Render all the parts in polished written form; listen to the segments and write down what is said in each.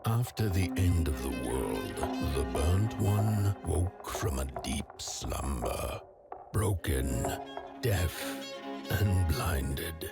After the end of the world, the burnt one woke from a deep slumber, broken, deaf, and blinded.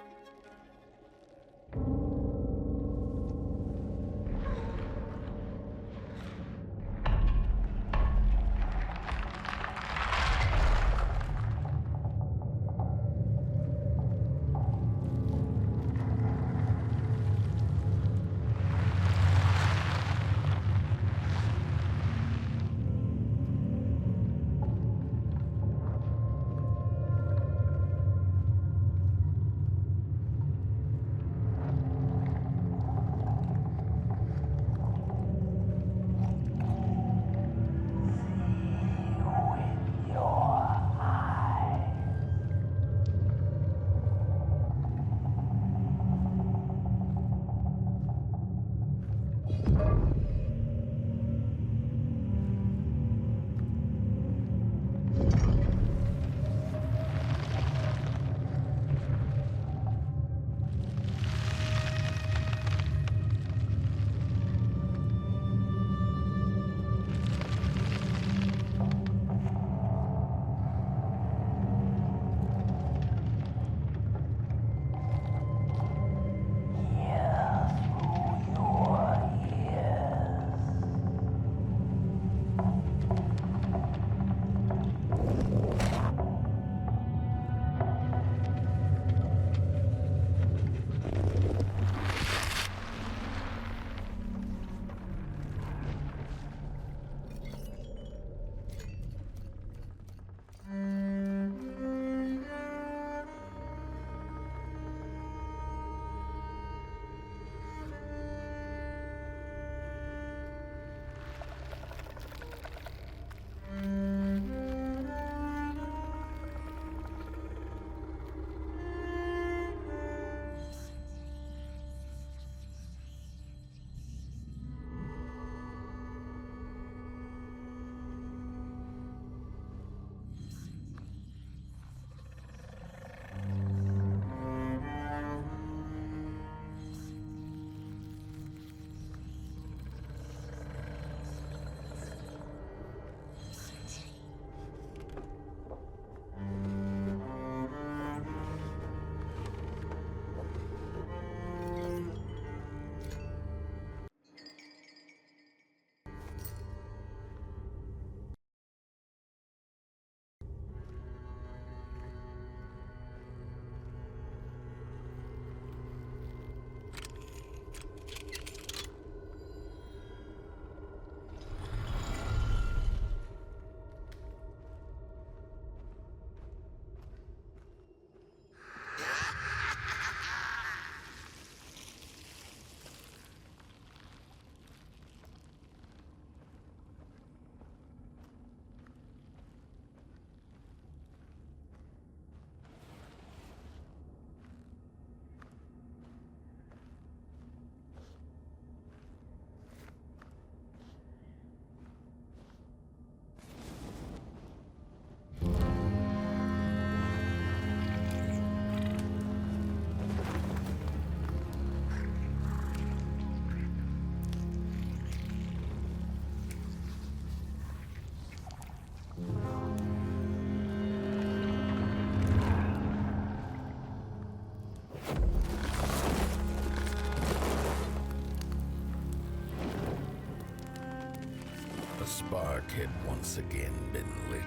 A spark had once again been lit.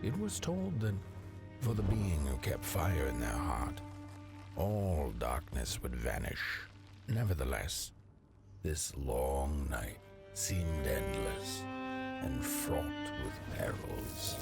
It was told that for the being who kept fire in their heart, all darkness would vanish. Nevertheless, this long night seemed endless and fraught with perils.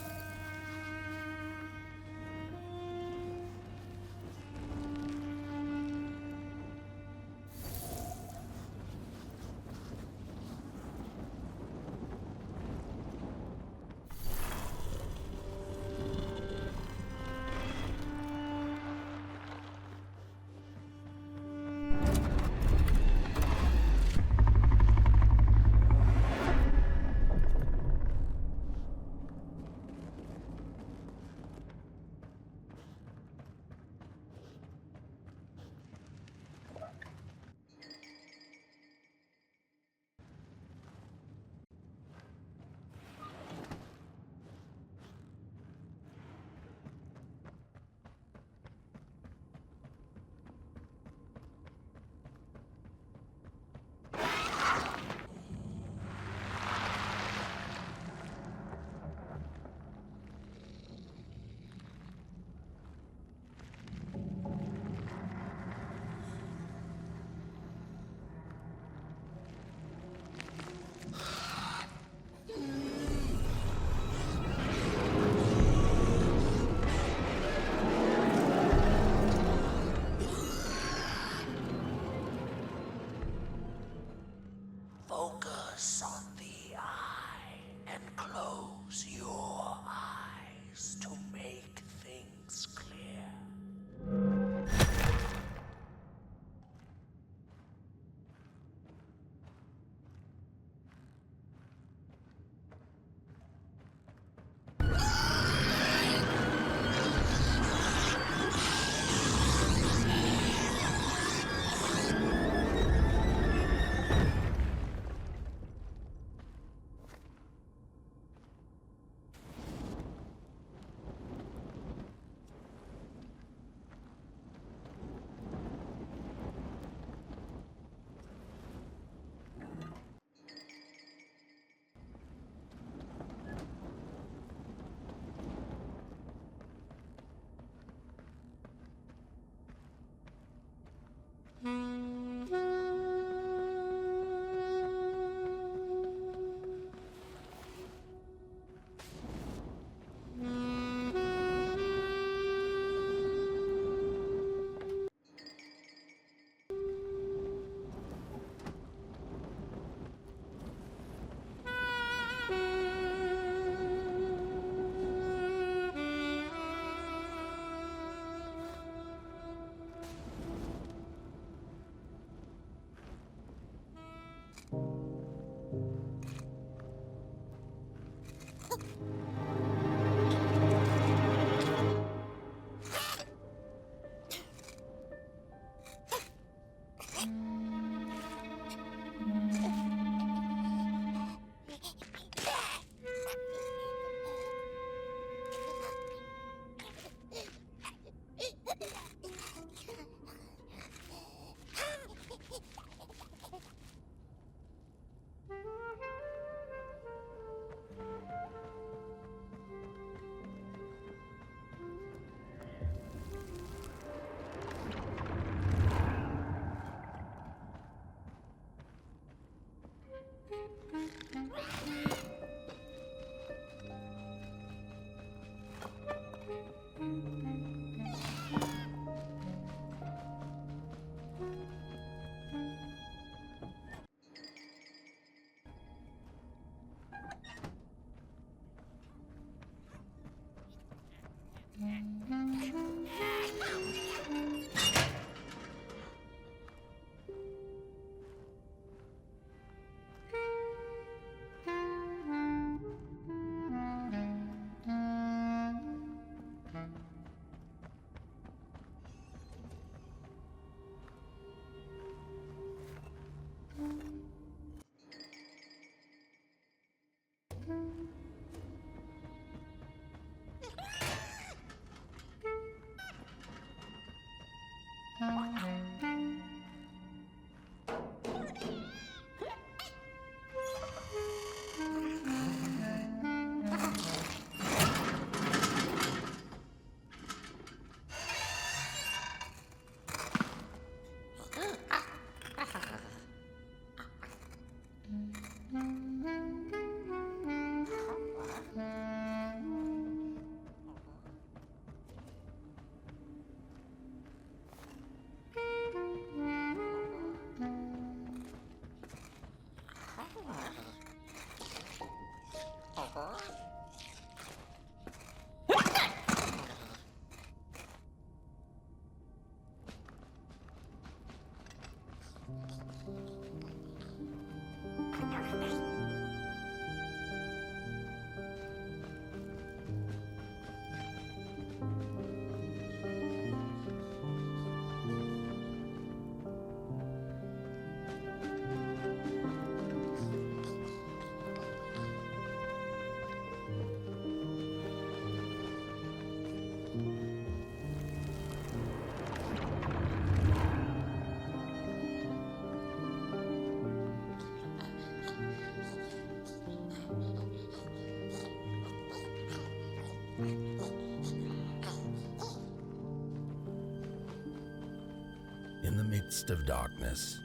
In the midst of darkness,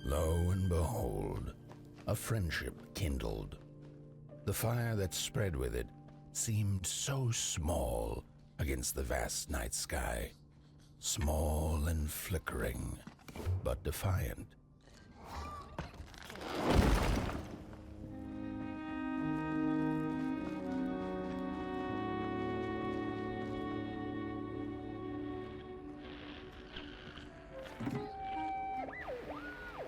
lo and behold, a friendship kindled. The fire that spread with it seemed so small against the vast night sky, small and flickering, but defiant.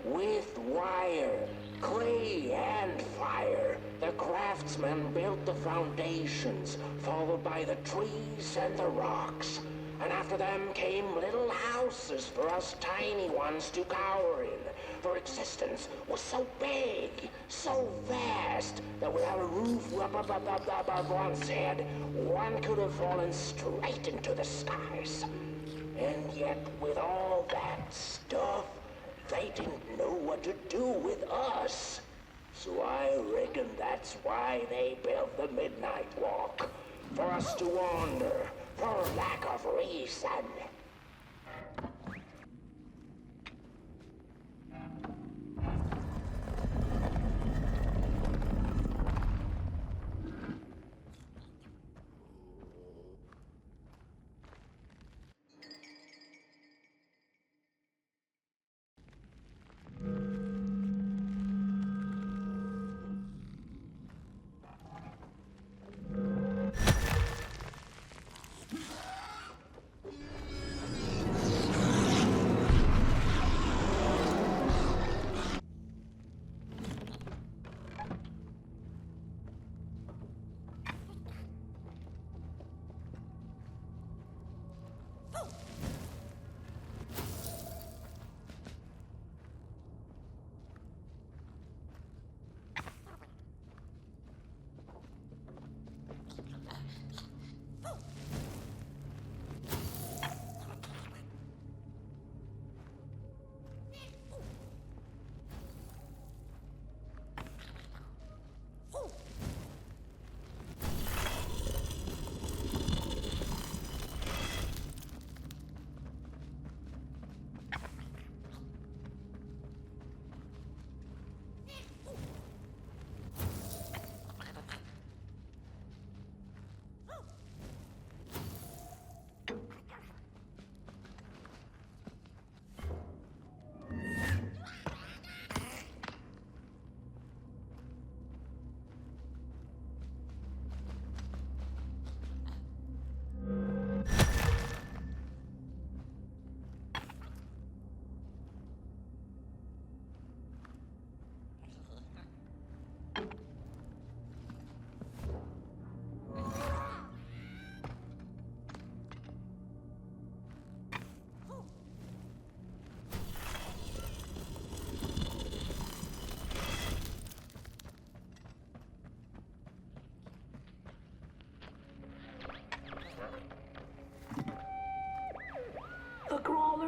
With wire, clay, and fire, the craftsmen built the foundations, followed by the trees and the rocks. And after them came little houses for us tiny ones to cower in. For existence was so big, so vast, that without a roof above one's head, one could have fallen straight into the skies. And yet, with all that stuff, they didn't know what to do with us. So I reckon that's why they built the Midnight Walk. For us to wander, for lack of reason.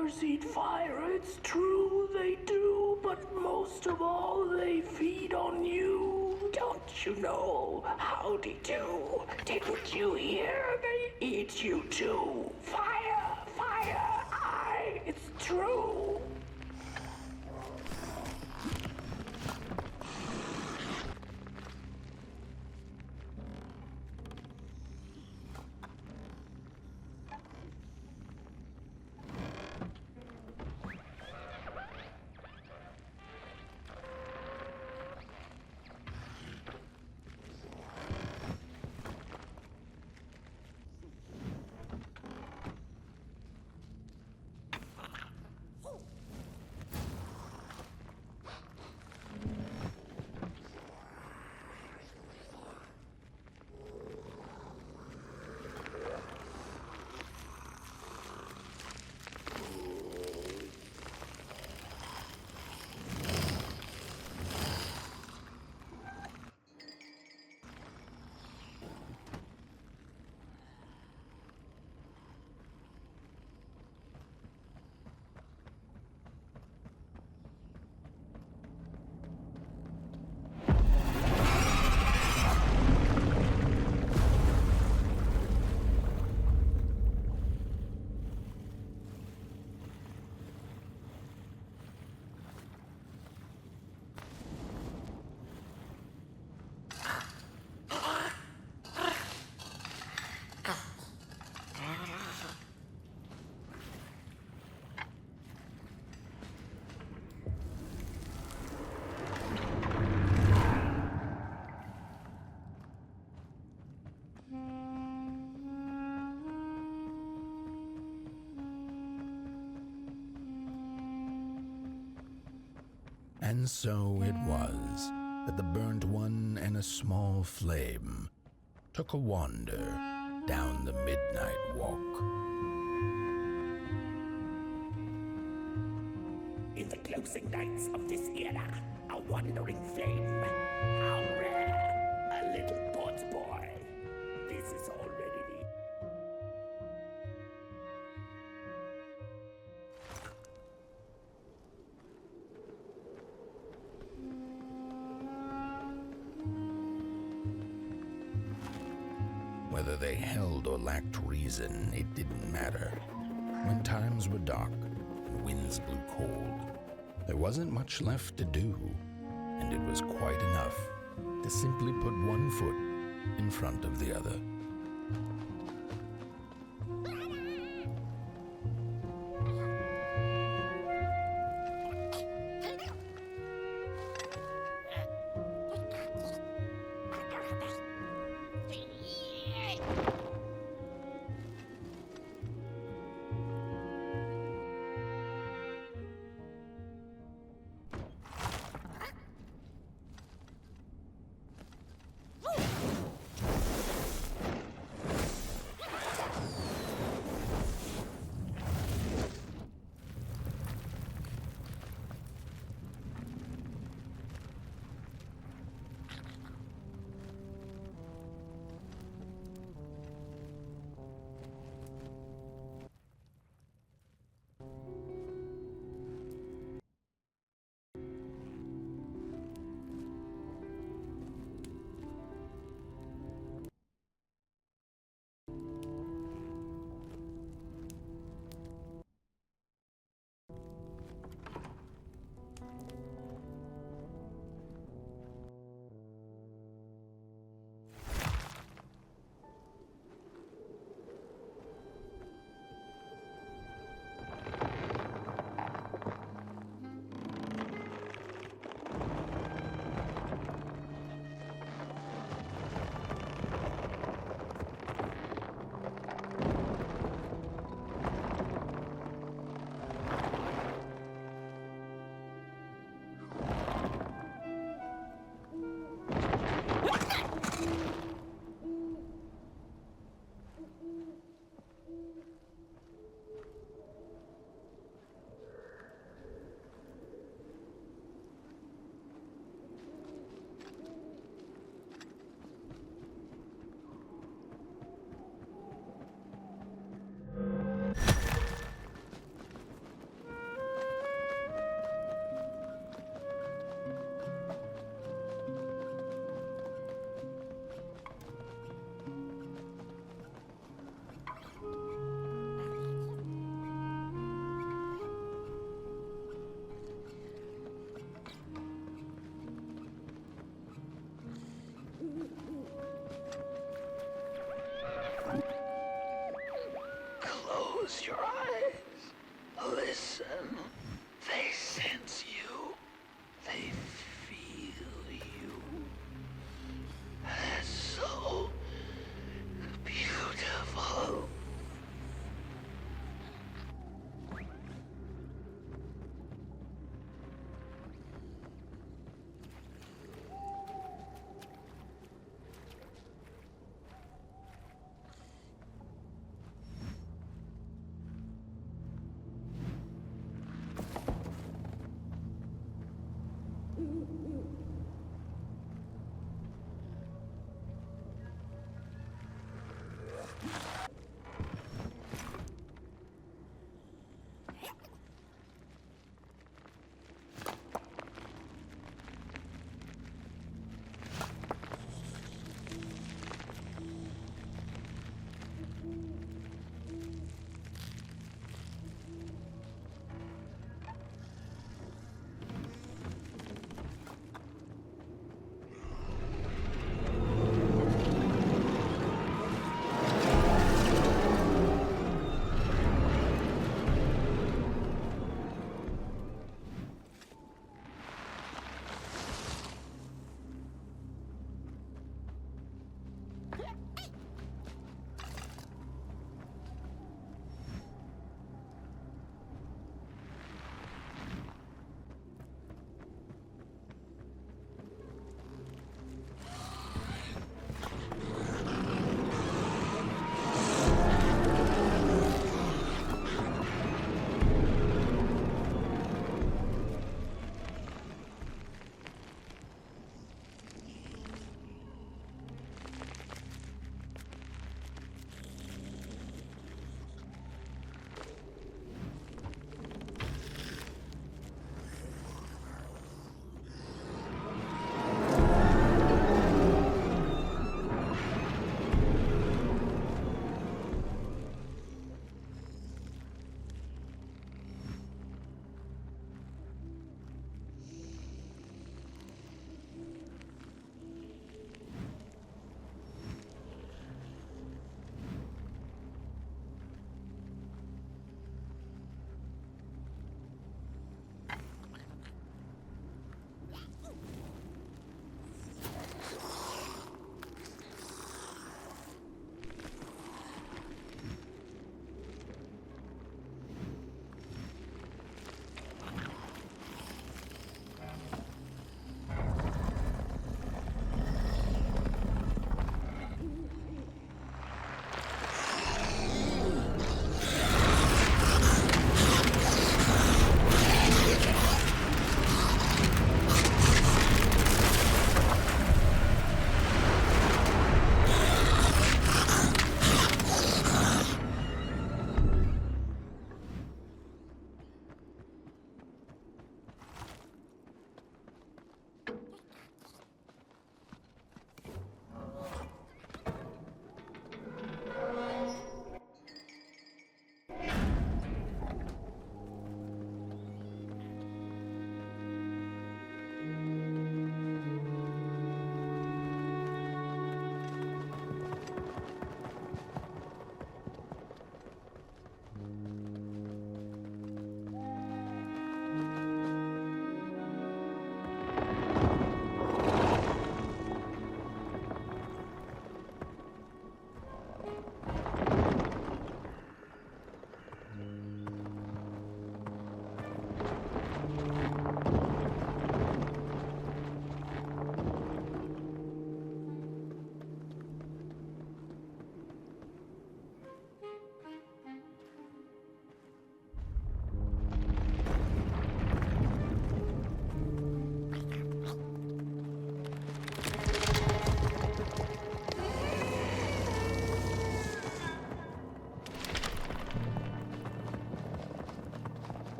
fires eat fire, it's true they do, but most of all they feed on you. Don't you know? Howdy do. Didn't you hear? They eat you too. Fire, fire, aye, it's true. And so it was that the burnt one and a small flame took a wander down the midnight walk. In the closing nights of this era, a wandering flame. How rare! A little Potboy. This is already the... Whether they held or lacked reason, it didn't matter. When times were dark and winds blew cold, there wasn't much left to do, and it was quite enough to simply put one foot in front of the other. Close your eyes. Listen. They sense you. They feel you. That's so beautiful.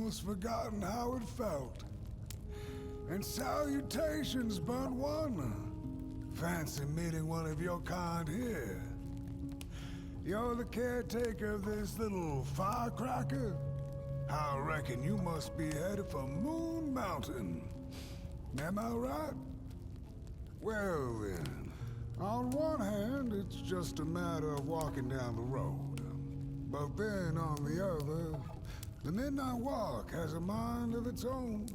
almost forgotten how it felt. And salutations, Burnt One. Fancy meeting one of your kind here. You're the caretaker of this little firecracker? I reckon you must be headed for Moon Mountain. Am I right? Well then, on one hand, it's just a matter of walking down the road. But then on the other, the Midnight Walk has a mind of its own,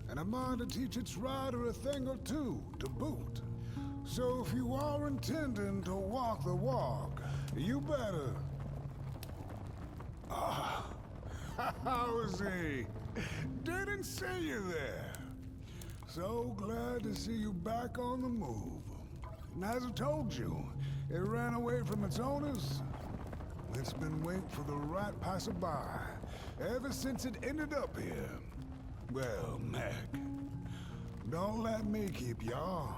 and a mind to teach its rider a thing or two to boot. So if you are intending to walk the walk, you better... Ah, how's he? Didn't see you there. So glad to see you back on the move. And as I told you, it ran away from its owners. It's been waiting for the right passerby ever since it ended up here. Well, Mac, don't let me keep y'all.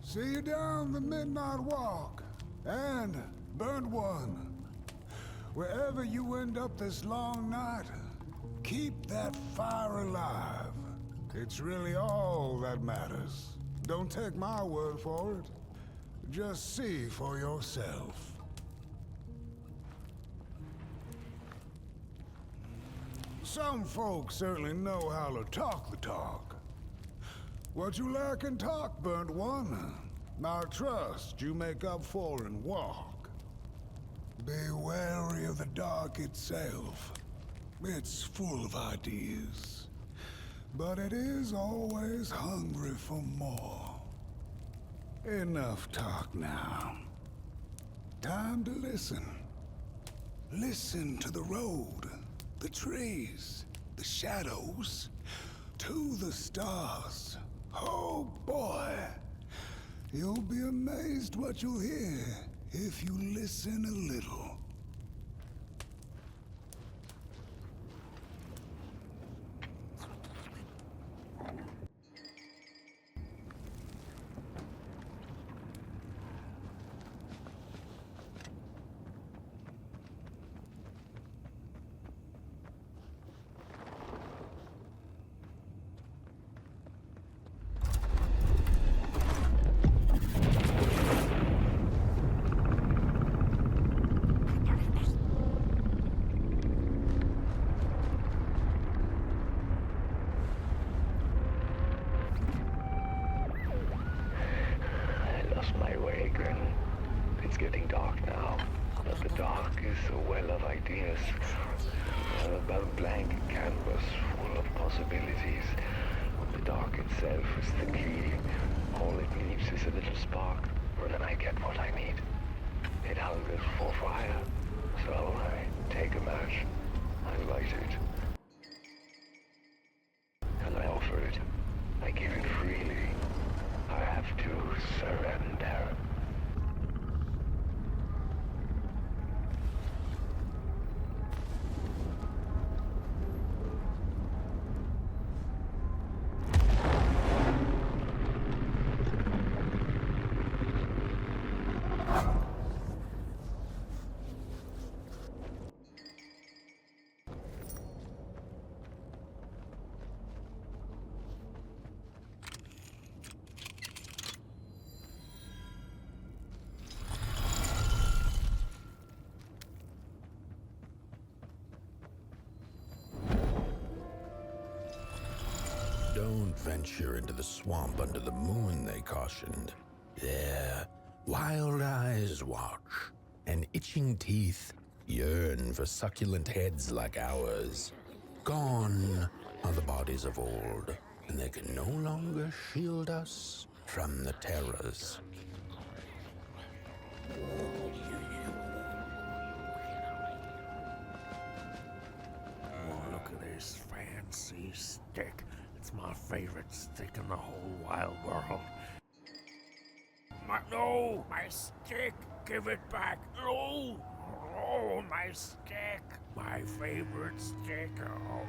See you down the Midnight Walk, and Burnt One. Wherever you end up this long night, keep that fire alive. It's really all that matters. Don't take my word for it. Just see for yourself. Some folks certainly know how to talk the talk. What you lack in talk, Burnt One, I trust you make up for in walk. Be wary of the dark itself. It's full of ideas, but it is always hungry for more. Enough talk now. Time to listen. Listen to the road, the trees, the shadows, to the stars. Oh boy, you'll be amazed what you'll hear if you listen a little. It's getting dark now, but the dark is a well of ideas, a blank canvas full of possibilities. The dark itself is the key. All it needs is a little spark, and then I get what I need. It hungers for fire, so I take a match, I light it, and I offer it. I give it freely. I have to surrender. Don't venture into the swamp under the moon, they cautioned. There, wild eyes watch, and itching teeth yearn for succulent heads like ours. Gone are the bodies of old, and they can no longer shield us from the terrors. Oh, look at this fancy stick. It's my favorite stick in the whole wide world. My stick! Give it back! No! Oh, my stick! My favorite stick! Oh.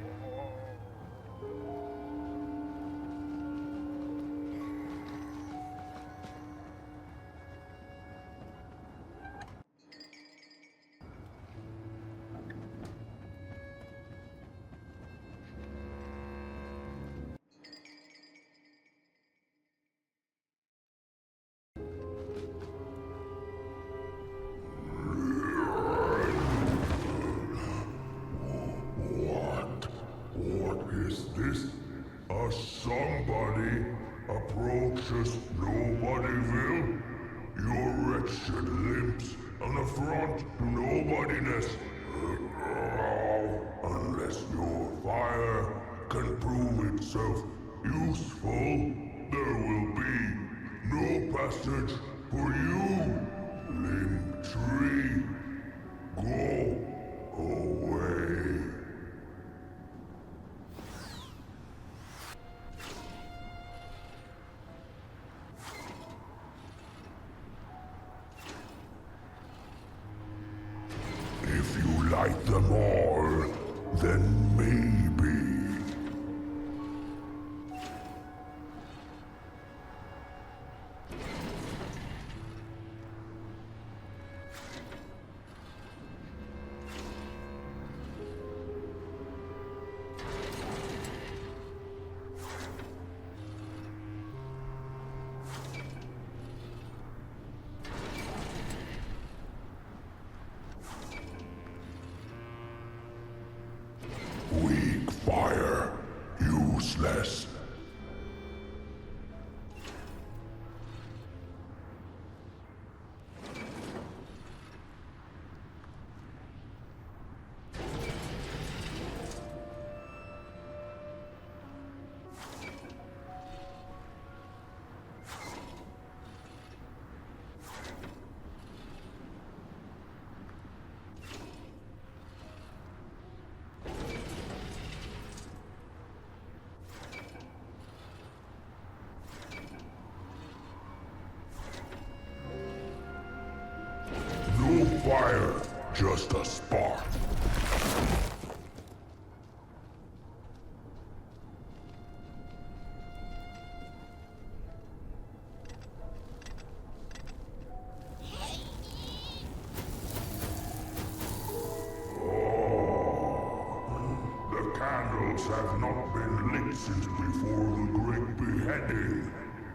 nobody approaches Nobodyville. Your wretched limps an affront to nobodiness. Unless your fire can prove itself useful, there will be no passage for you, limb tree. Go away. If you like them all, then maybe. Weak fire, useless. No fire, just a spark. The candles have not been lit since before the great beheading.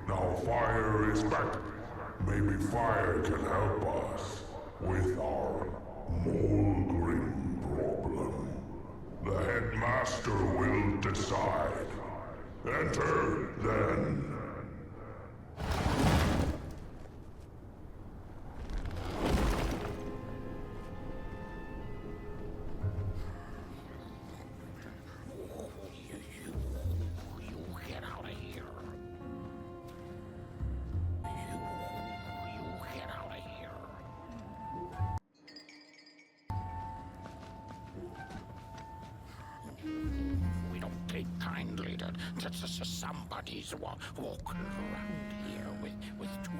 Now fire is back. Maybe fire can help us with our moldering problem. The headmaster will decide. Enter, then. You get out of here. You get out of here. We don't take kindly to somebody's walking around here with 2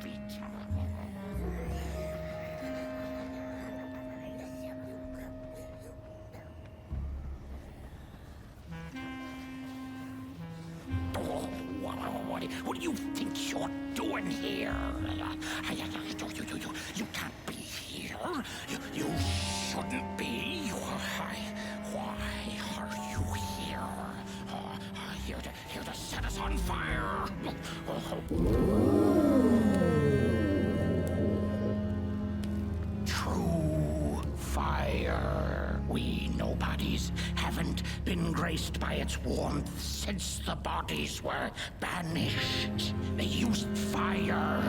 feet. What do you think you're doing here? You can't be here. You shouldn't be. Why are you here? Here to set us on fire? True fire. We nobodies haven't been graced by its warmth since the bodies were banished. They used fire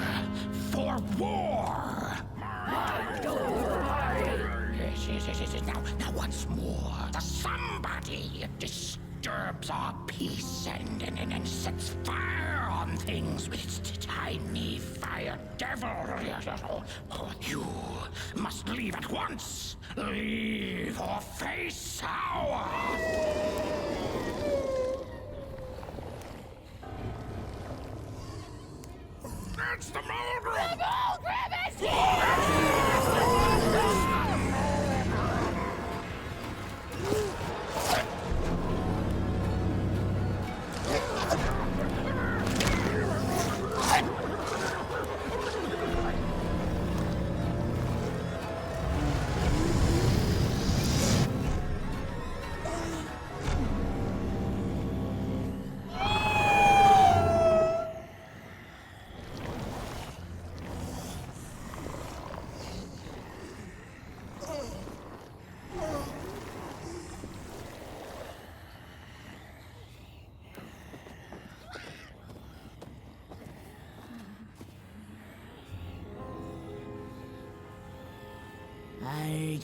for war. Yes. Now once more, somebody disturbs our peace and sets fire on things with its tiny fire devil. You must leave at once. Leave or face sour. It's the Moldrum!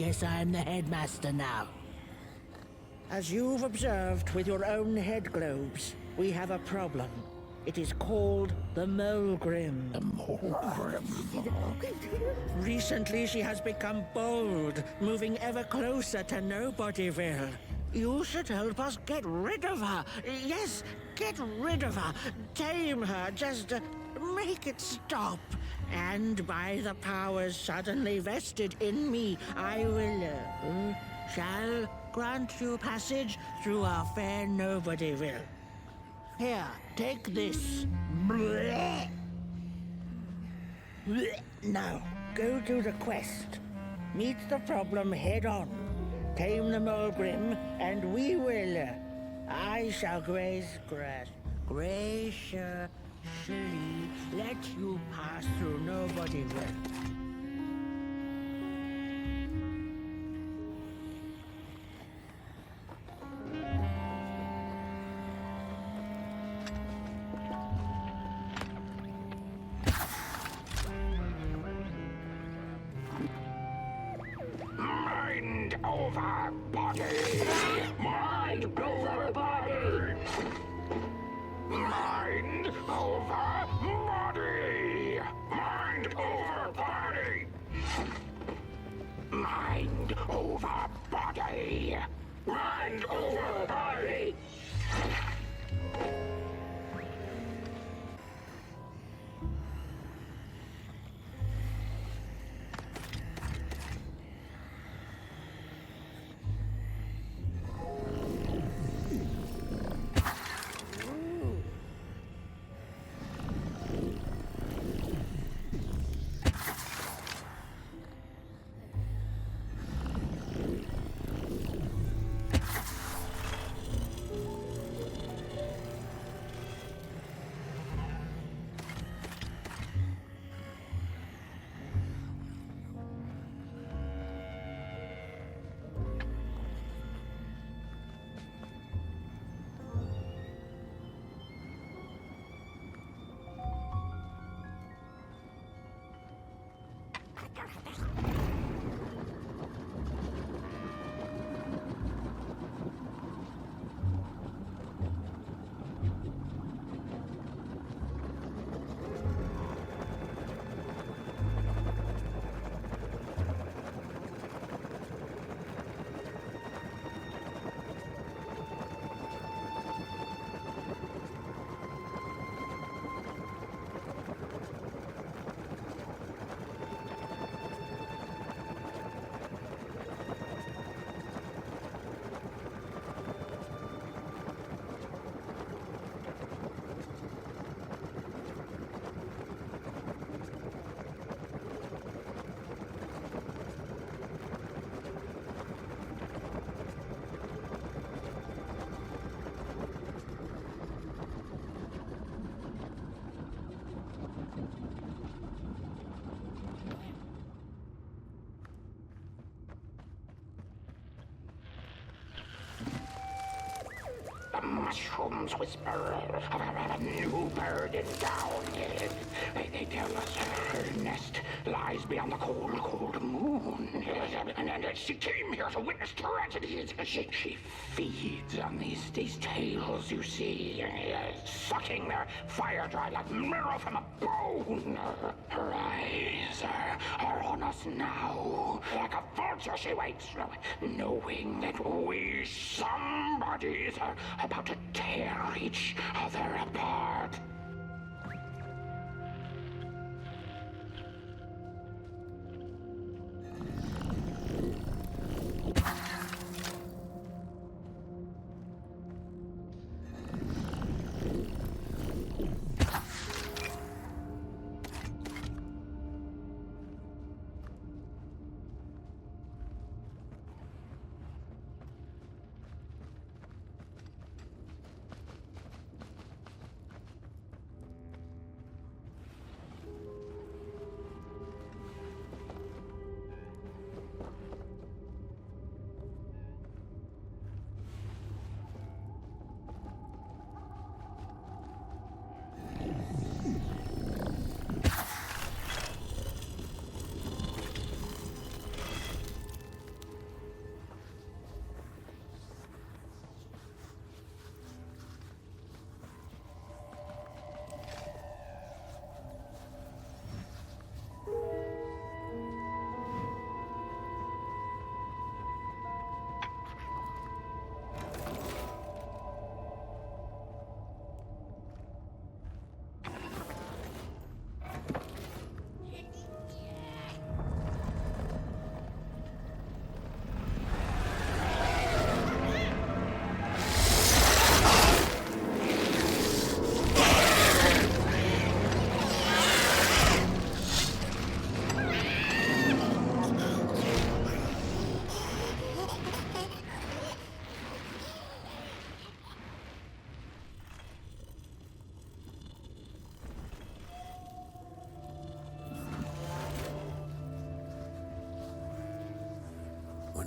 guess I'm the headmaster now. As you've observed with your own head globes, we have a problem. It is called the Molgrim. The Molgrim? Recently, she has become bold, moving ever closer to Nobodyville. You should help us get rid of her. Yes, get rid of her. Tame her. Just make it stop. And by the powers suddenly vested in me, I will, shall grant you passage through our fair Nobodyville. Here, take this. Blech. Blech. Now, go do the quest. Meet the problem head on. Tame the Molgrim, and we will. I shall graciously let you pass through Nobodyville. Mind over body! Mind over body! Mind over body! Mind over body! Mind over body! Mind over body! The mushrooms whisper of a new burden down here. They tell us her nest lies beyond the cold, cold moon. And she came here to witness tragedies. She feeds on these tales, you see, sucking their fire dry like marrow from a bone. Her eyes are on us now. Like a vulture she waits, knowing that we somebodies are about to tear each other apart.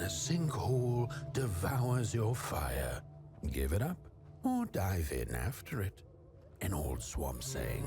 sinkhole devours your fire, give it up or dive in after it. An old swamp saying.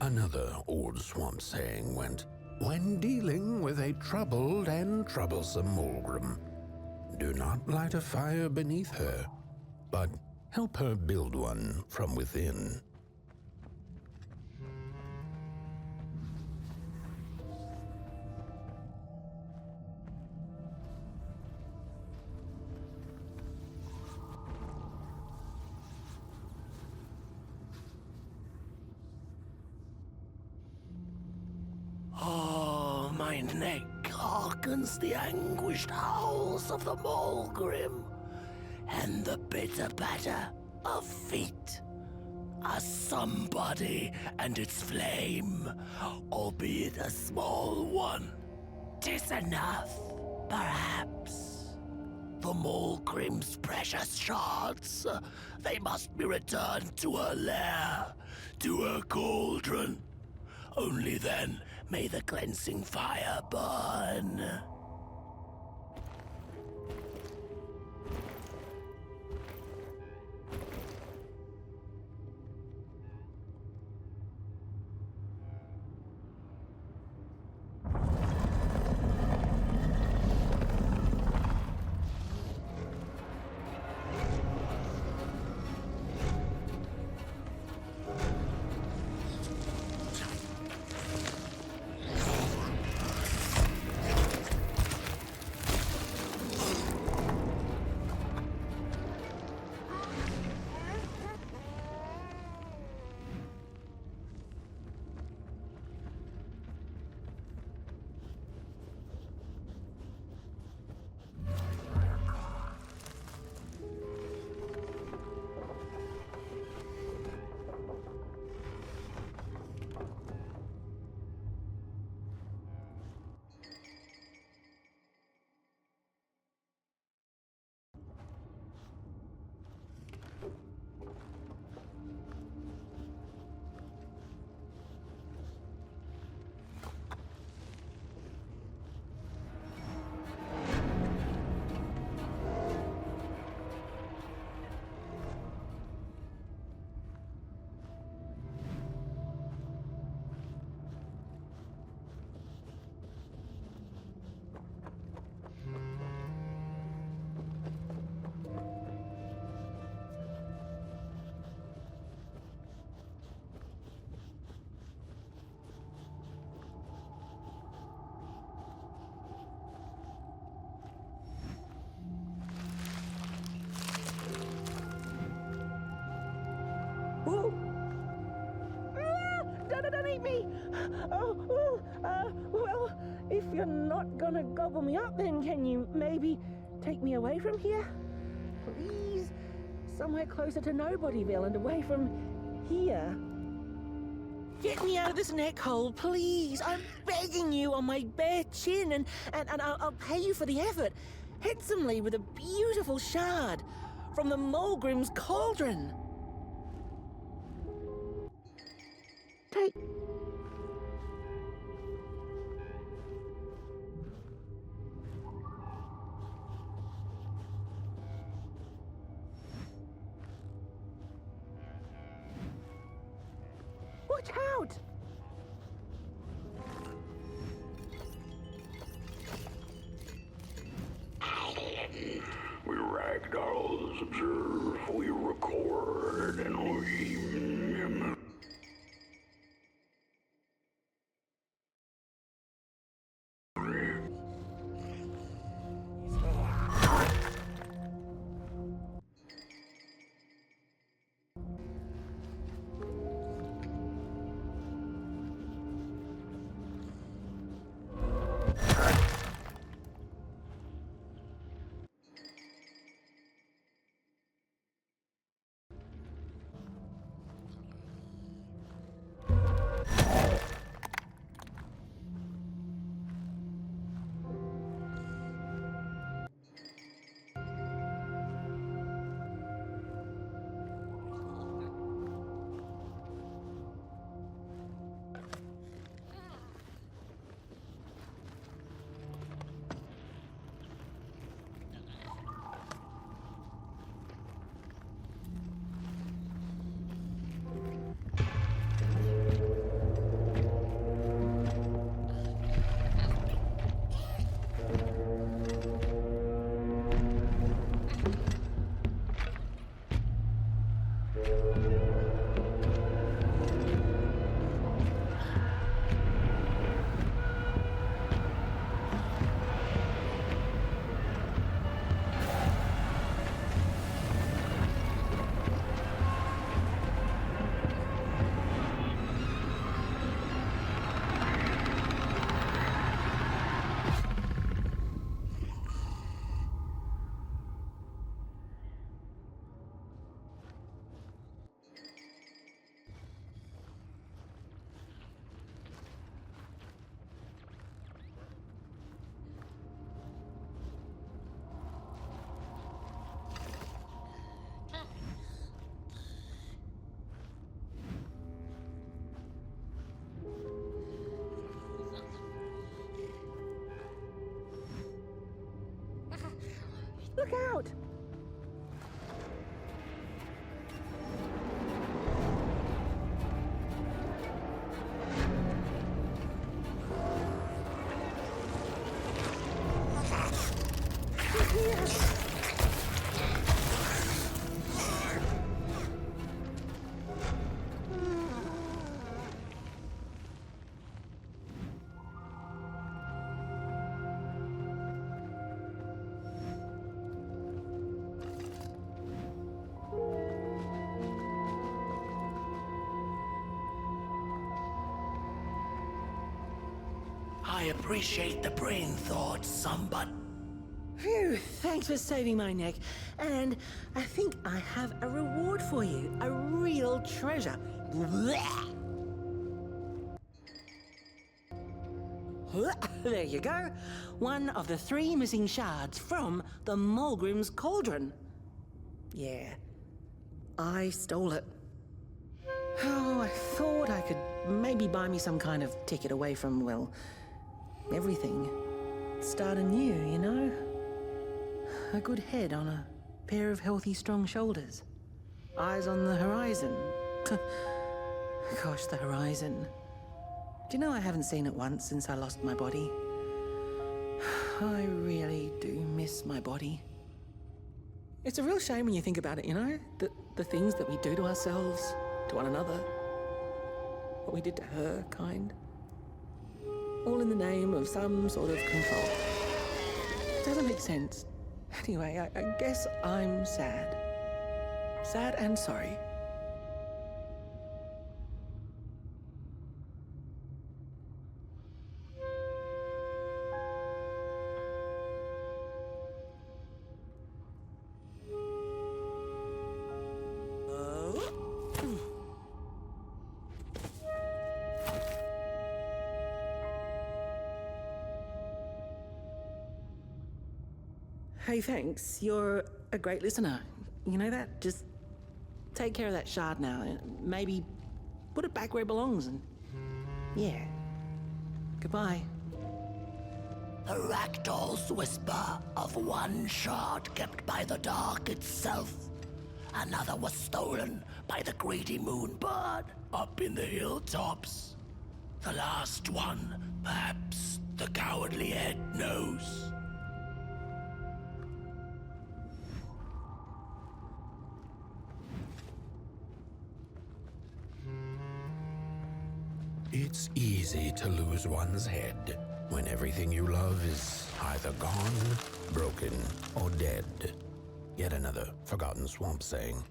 Another old swamp saying went, when dealing with a troubled and troublesome Mulgrim, do not light a fire beneath her, but help her build one from within. My neck hearkens the anguished howls of the Mulgrim, and the bitter patter of feet. A somebody and its flame, albeit a small one. 'Tis enough, perhaps. The Mulgrim's precious shards, they must be returned to her lair, to her cauldron. Only then may the cleansing fire burn. eat me! Well, if you're not gonna gobble me up, then can you maybe take me away from here? Please? Somewhere closer to Nobodyville and away from here. Get me out of this neck hole, please. I'm begging you on my bare chin, and I'll pay you for the effort. Handsomely with a beautiful shard from the Mulgrim's cauldron. Take... Watch out! We ragdolls observe, we record, and we... Look out! I appreciate the brain thought, somebody. Phew, thanks for saving my neck. And I think I have a reward for you. A real treasure. There you go. One of the 3 missing shards from the Mulgrim's cauldron. Yeah, I stole it. Oh, I thought I could maybe buy me some kind of ticket away from, well, everything. Start anew, you know? A good head on a pair of healthy, strong shoulders. Eyes on the horizon. Gosh, the horizon. Do you know I haven't seen it once since I lost my body? I really do miss my body. It's a real shame when you think about it, you know? The things that we do to ourselves, to one another. What we did to her, kind. All in the name of some sort of control. It doesn't make sense. Anyway, I guess I'm sad. Sad and sorry. Hey, thanks. You're a great listener. You know that? Just take care of that shard now and maybe put it back where it belongs and... yeah. Goodbye. A ragdoll's whisper of one shard kept by the dark itself. Another was stolen by the greedy moonbird up in the hilltops. The last one, perhaps the cowardly head knows. It's easy to lose one's head when everything you love is either gone, broken, or dead. Yet another forgotten swamp saying.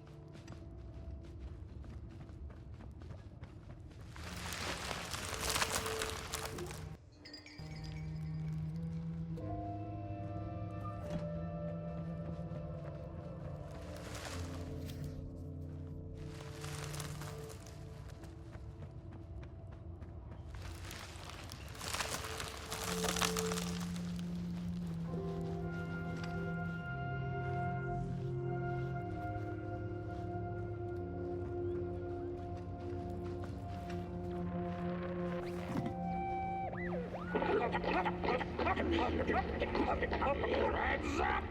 Heads up!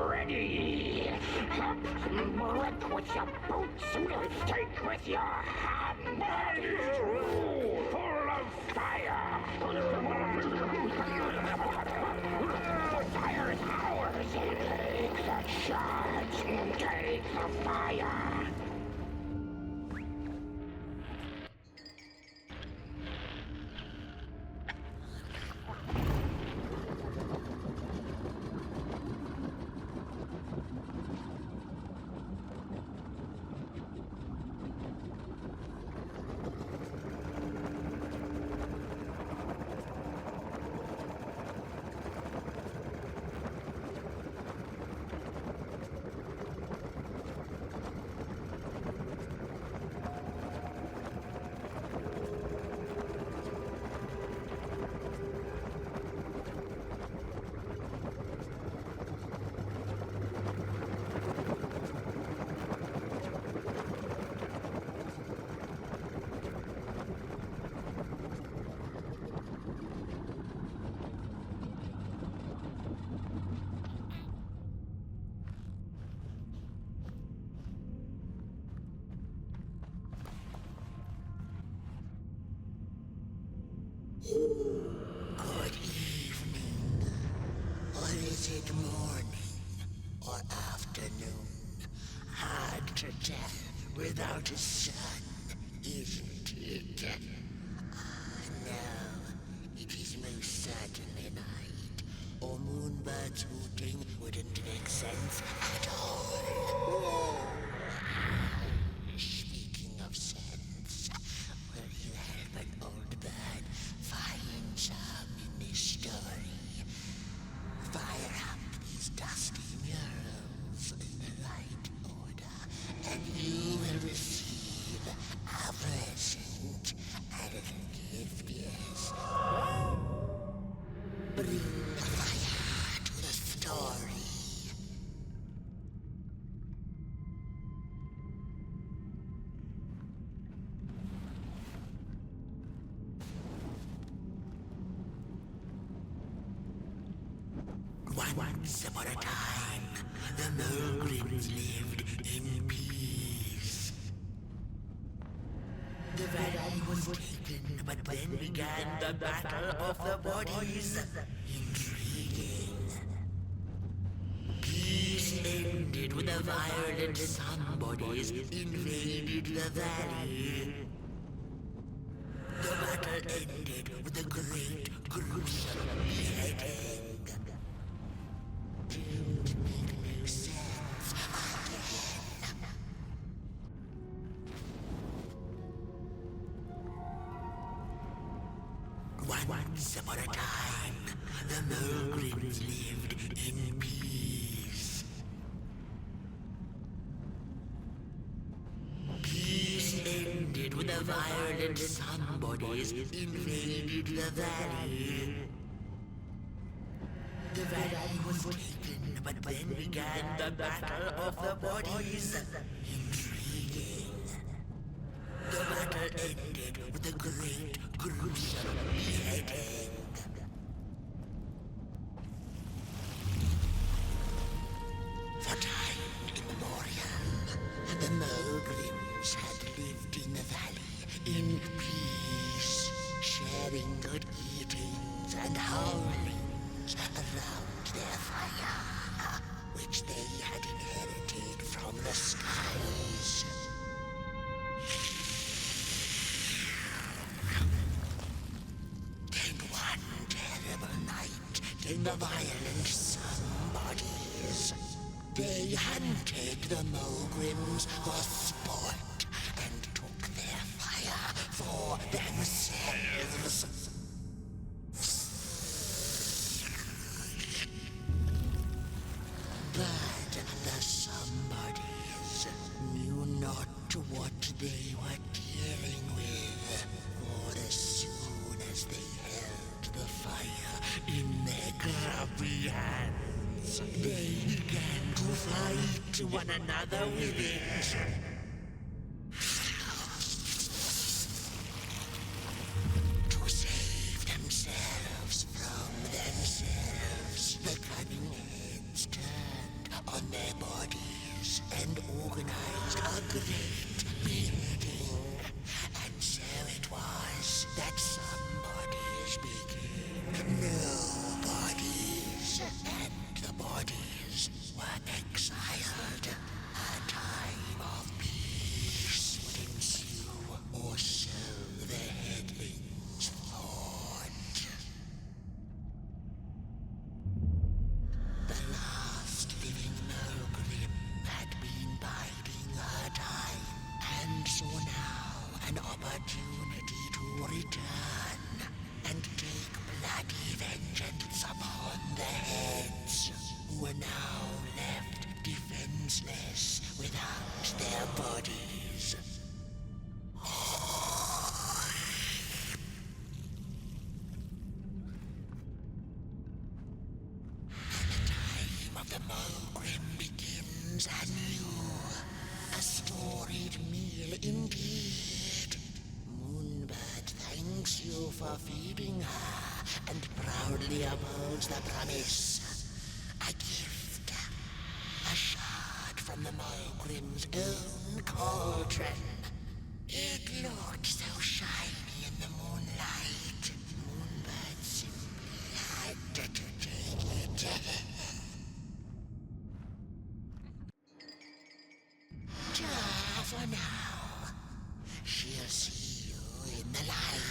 Ready! Up! Break with your boots! Take with your hand! Full of fire! The fire is ours! Take the shards! Take the fire! Good evening. Or is it morning or afternoon? Hard to tell without a sun, isn't it? No, it is most certainly night, or moonbirds hooting wouldn't make sense at all. Speaking of sense, will you help an old bird find some in this story? Fire up these dusty murals in the right order, and you will receive a present. A little gift, yes. Bring fire to the story. Once upon a time, the Mulgrims lived in peace. The valley was taken, but then began the Battle of the Bodies. Intriguing. Peace ended when the violent sun bodies invaded the valley. The battle ended with a great, gruesome beheading. Didn't make no sense again. Once upon a time, the Mulgrims lived in peace. Peace ended when the violent sun bodies invaded the valley. The valley was taken, but then began the battle of the bodies. Intriguing. The battle ended with a great, gruesome beheading. For time immemorial, the Mogrims had lived in the valley in peace, sharing good eatings and howlings around their fire, which they had inherited from the skies. Then one terrible night came the violent somebodies. They hunted the Mogrims for sport and took their fire for themselves. But the somebodies knew not what they were dealing with, for as soon as they held the fire in their grubby hands, they began to fight one another with it. To save themselves from themselves, the cunning heads turned on their bodies and organized a great building. And so it was that somebodies became nobodies, and the bodies were exiled. A time of peace would ensue, or so the headlings thought. The last living Mogrim had been biding her time, and saw now an opportunity to return and take bloody vengeance upon the heads, who were now left defenseless without their bodies. The time of the Mogrim begins anew. A storied meal indeed. Moonbird thanks you for feeding her and proudly upholds the promise. A gift. A shard from the Mogrim's own cauldron. It looked so shiny in the moonlight. Moonbird simply had to take it. For now, she'll see you in the light.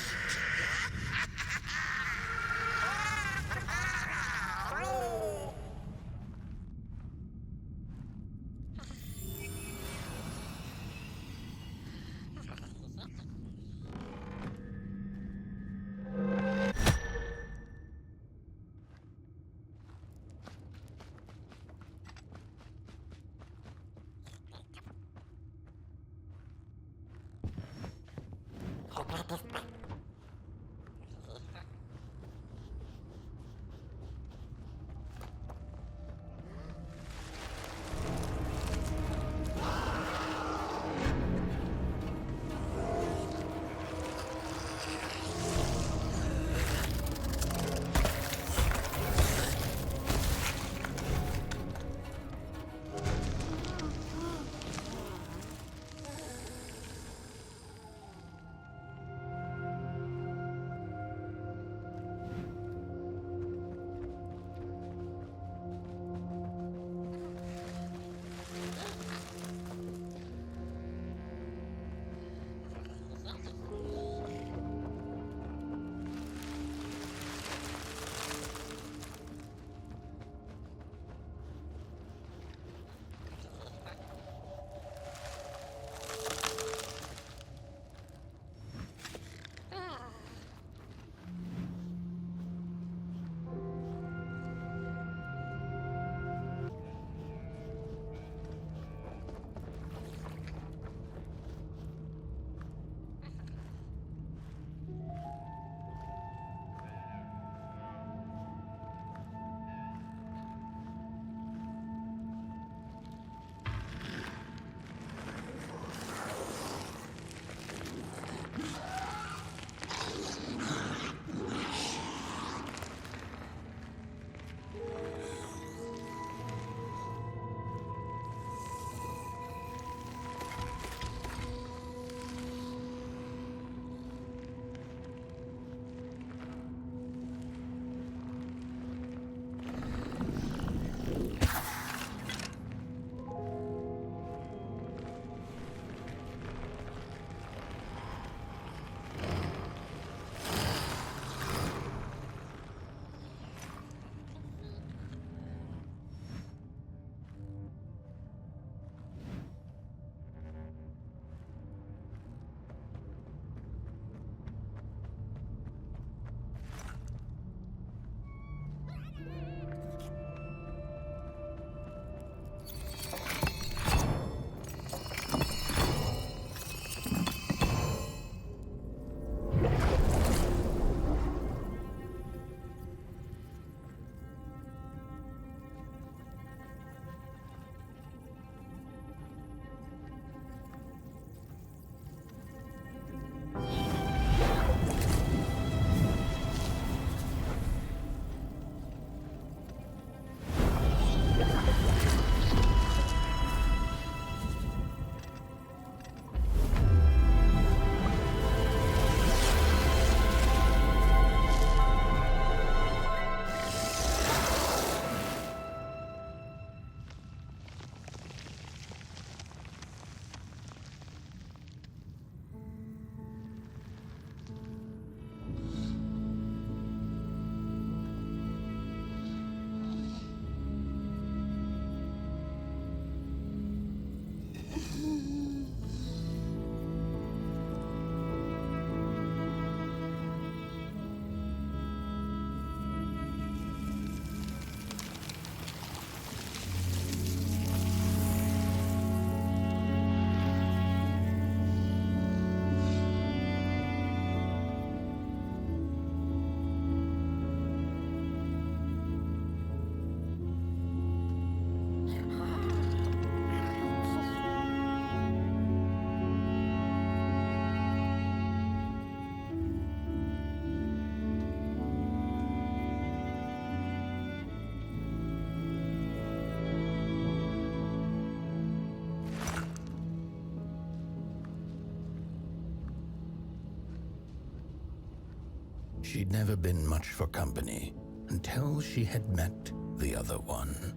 She'd never been much for company until she had met the other one.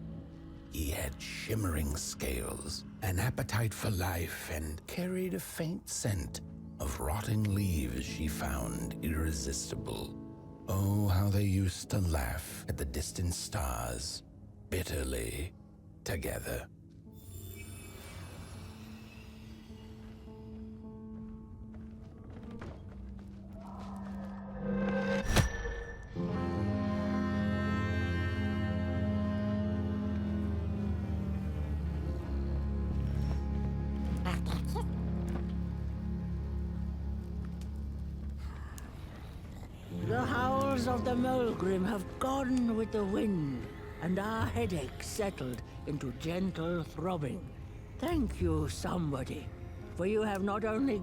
He had shimmering scales, an appetite for life, and carried a faint scent of rotting leaves she found irresistible. Oh, how they used to laugh at the distant stars, bitterly, together. The howls of the Mulgrim have gone with the wind, and our headaches settled into gentle throbbing. Thank you, somebody, for you have not only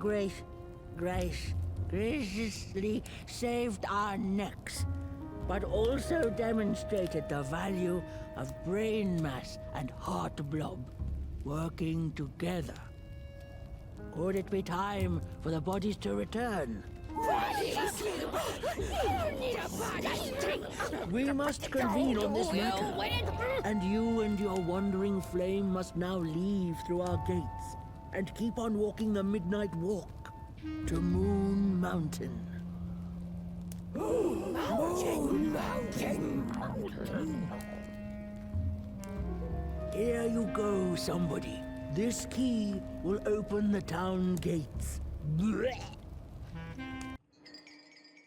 graciously saved our necks, but also demonstrated the value of brain mass and heart blob working together. Could it be time for the bodies to return? We must convene on this matter, and you and your wandering flame must now leave through our gates and keep on walking the midnight walk to Moon Mountain. Moon Mountain! Here you go, somebody. This key will open the town gates. Blech.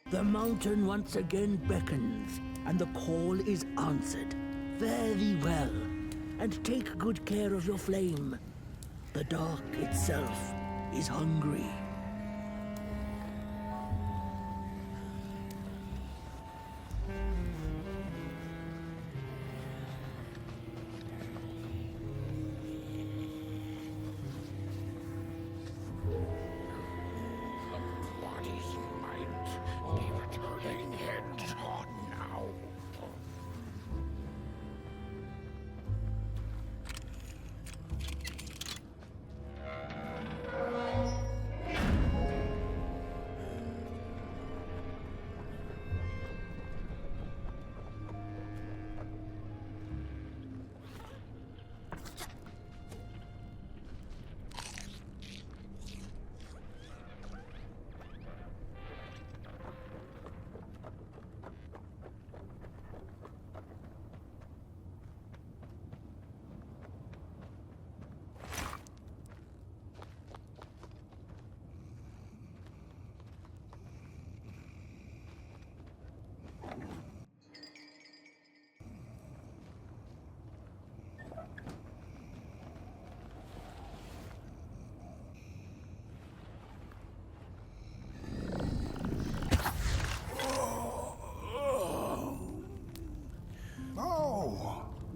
The mountain once again beckons, and the call is answered. Fare thee well, and take good care of your flame. The dark itself is hungry.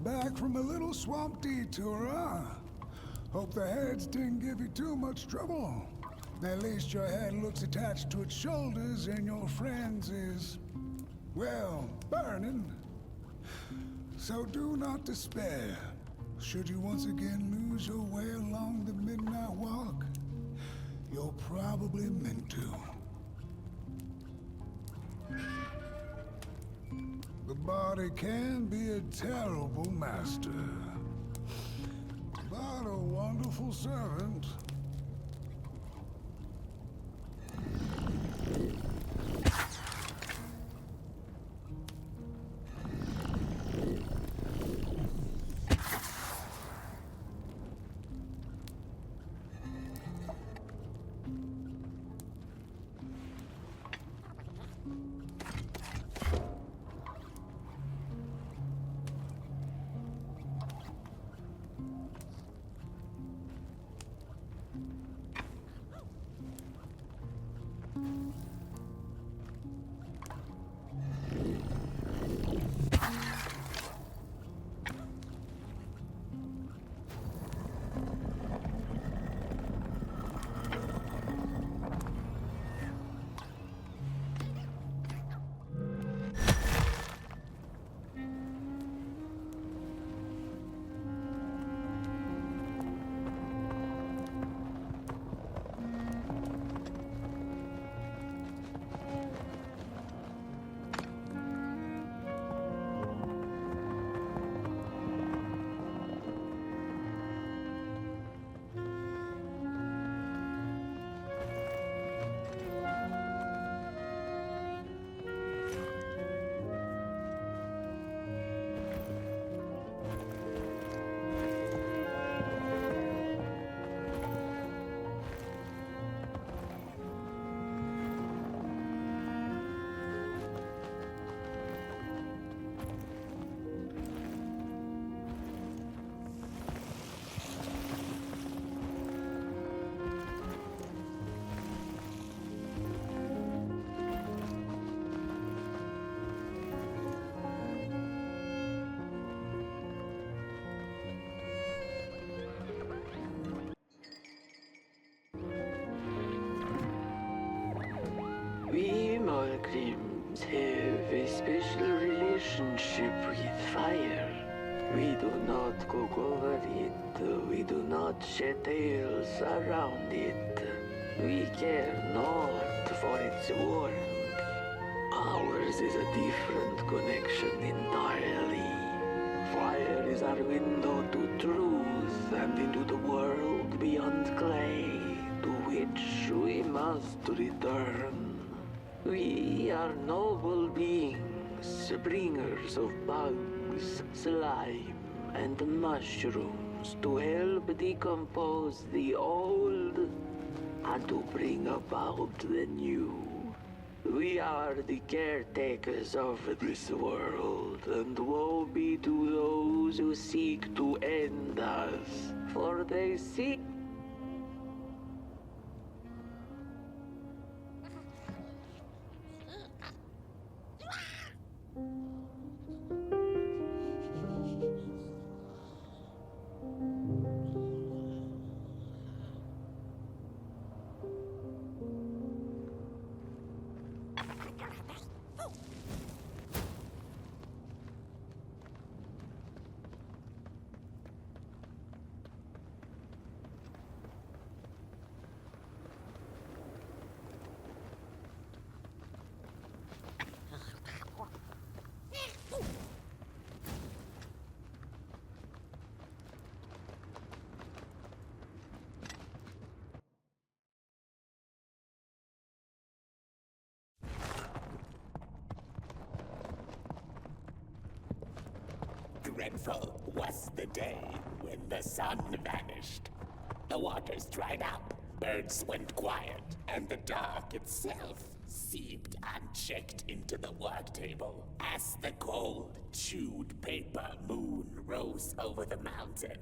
Back from a little swamp detour, huh? Hope the heads didn't give you too much trouble. At least your head looks attached to its shoulders and your friend's is, well, burning. So do not despair. Should you once again lose your way along the midnight walk, you're probably meant to. The body can be a terrible master, but a wonderful servant. We Malgrims have a special relationship with fire. We do not cook over it. We do shed sails around it. We care not for its warmth. Ours is a different connection entirely. Fire is our window to truth and into the world beyond clay, to which we must return. We are noble beings, bringers of bugs, slime, and mushrooms to help decompose the old and to bring about the new. We are the caretakers of this world, and woe be to those who seek to end us, for they seek. Dreadful was the day when the sun vanished. The waters dried up, birds went quiet, and the dark itself seeped unchecked into the work table as the cold, chewed paper moon rose over the mountain.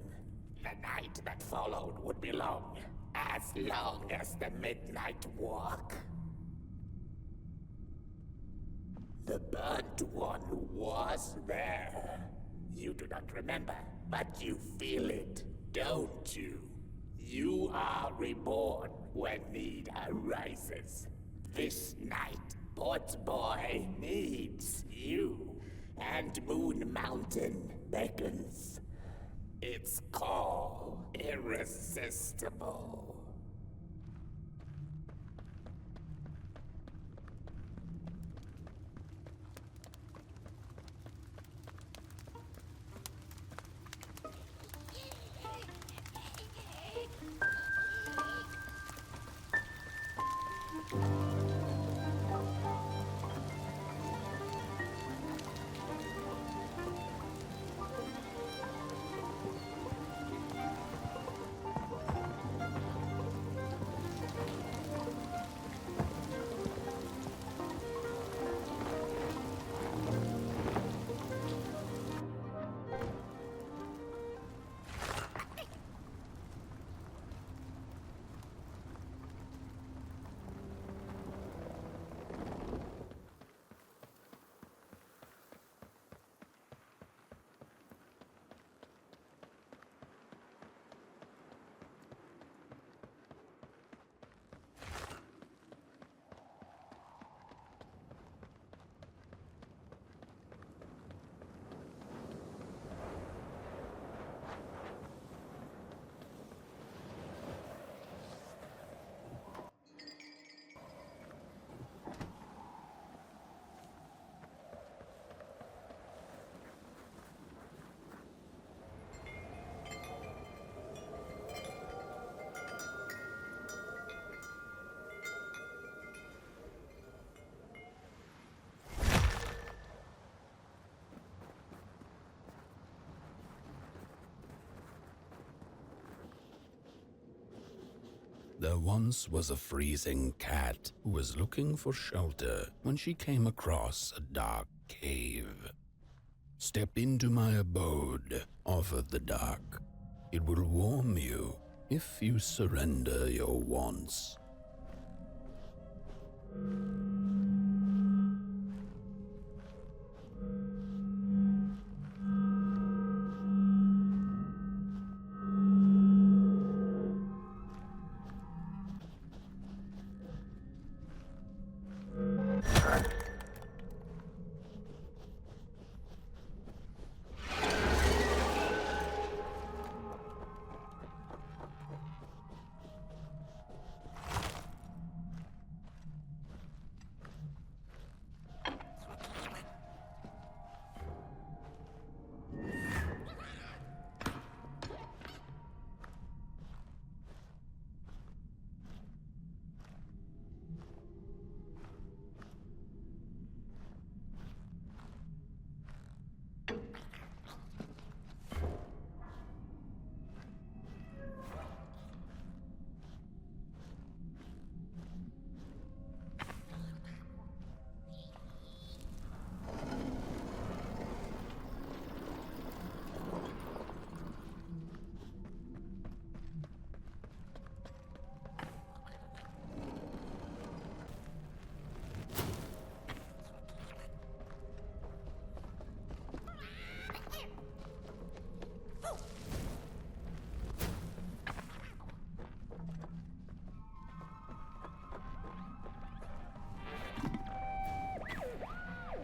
The night that followed would be long as the midnight walk. The burnt one was there. You do not remember, but you feel it, don't you? You are reborn when need arises. This night, Potboy needs you, and Moon Mountain beckons. Its call irresistible. There once was a freezing cat who was looking for shelter when she came across a dark cave. Step into my abode, offered the dark. It will warm you if you surrender your wants.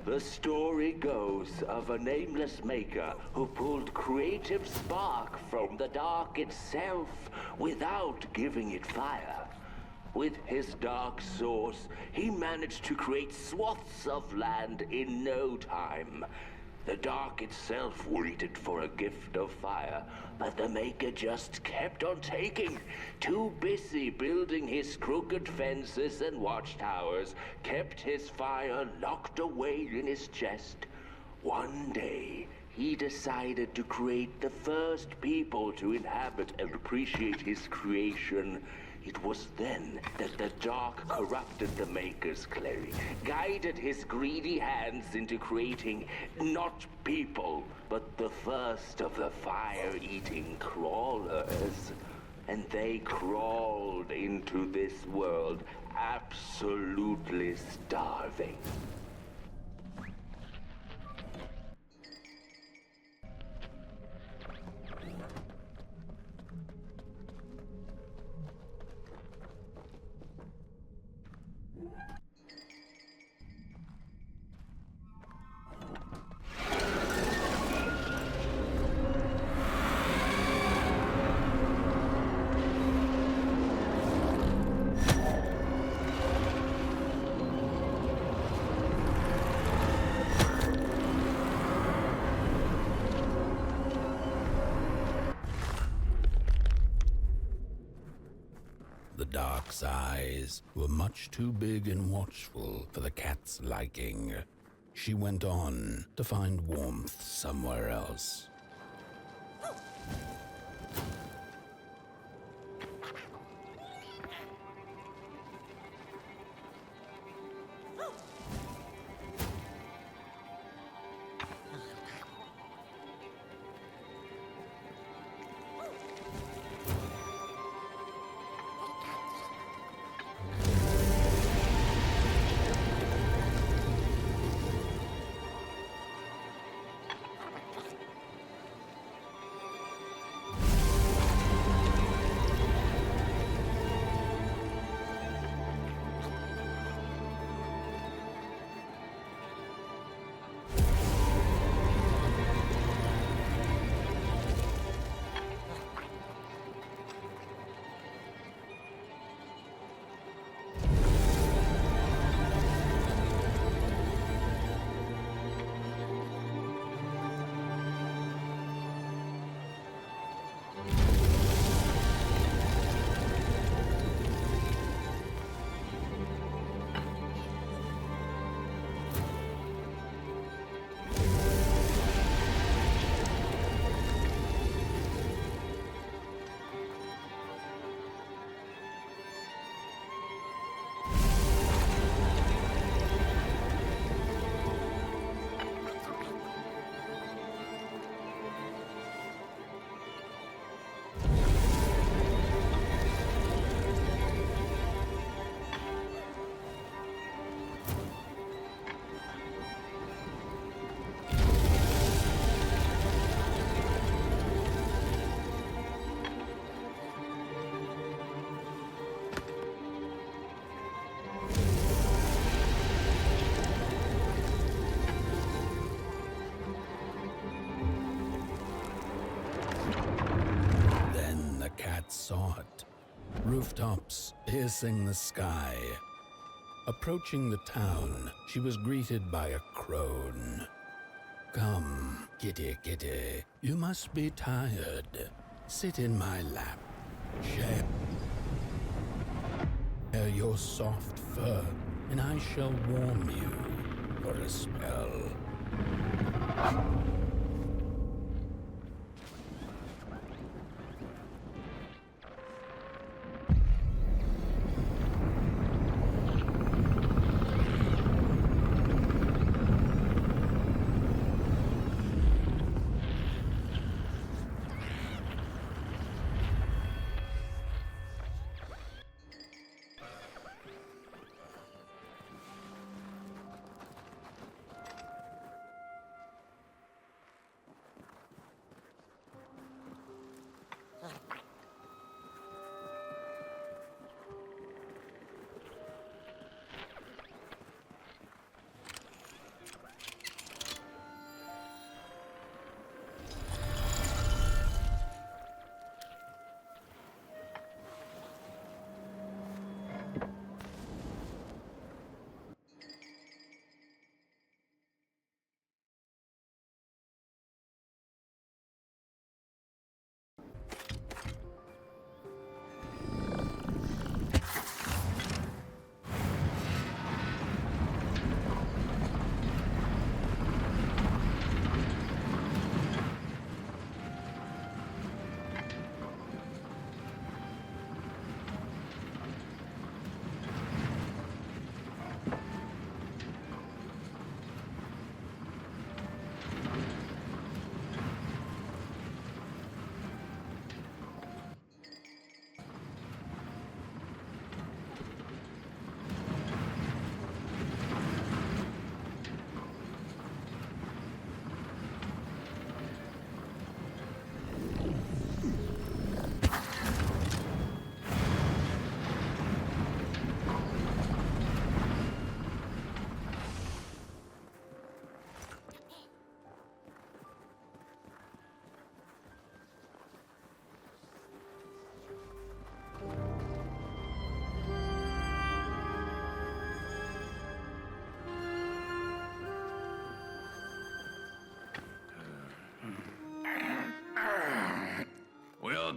The story goes of a nameless maker who pulled creative spark from the dark itself without giving it fire. With his dark source, he managed to create swaths of land in no time. The dark itself waited for a gift of fire, but the Maker just kept on taking. Too busy building his crooked fences and watchtowers, kept his fire locked away in his chest. One day, he decided to create the first people to inhabit and appreciate his creation. It was then that the dark corrupted the Maker's clay, guided his greedy hands into creating not people, but the first of the fire-eating crawlers. And they crawled into this world, absolutely starving. The dark's eyes were much too big and watchful for the cat's liking. She went on to find warmth somewhere else. Saw it. Rooftops piercing the sky. Approaching the town, she was greeted by a crone. Come, kitty, kitty, you must be tired. Sit in my lap. Share your soft fur, and I shall warm you for a spell.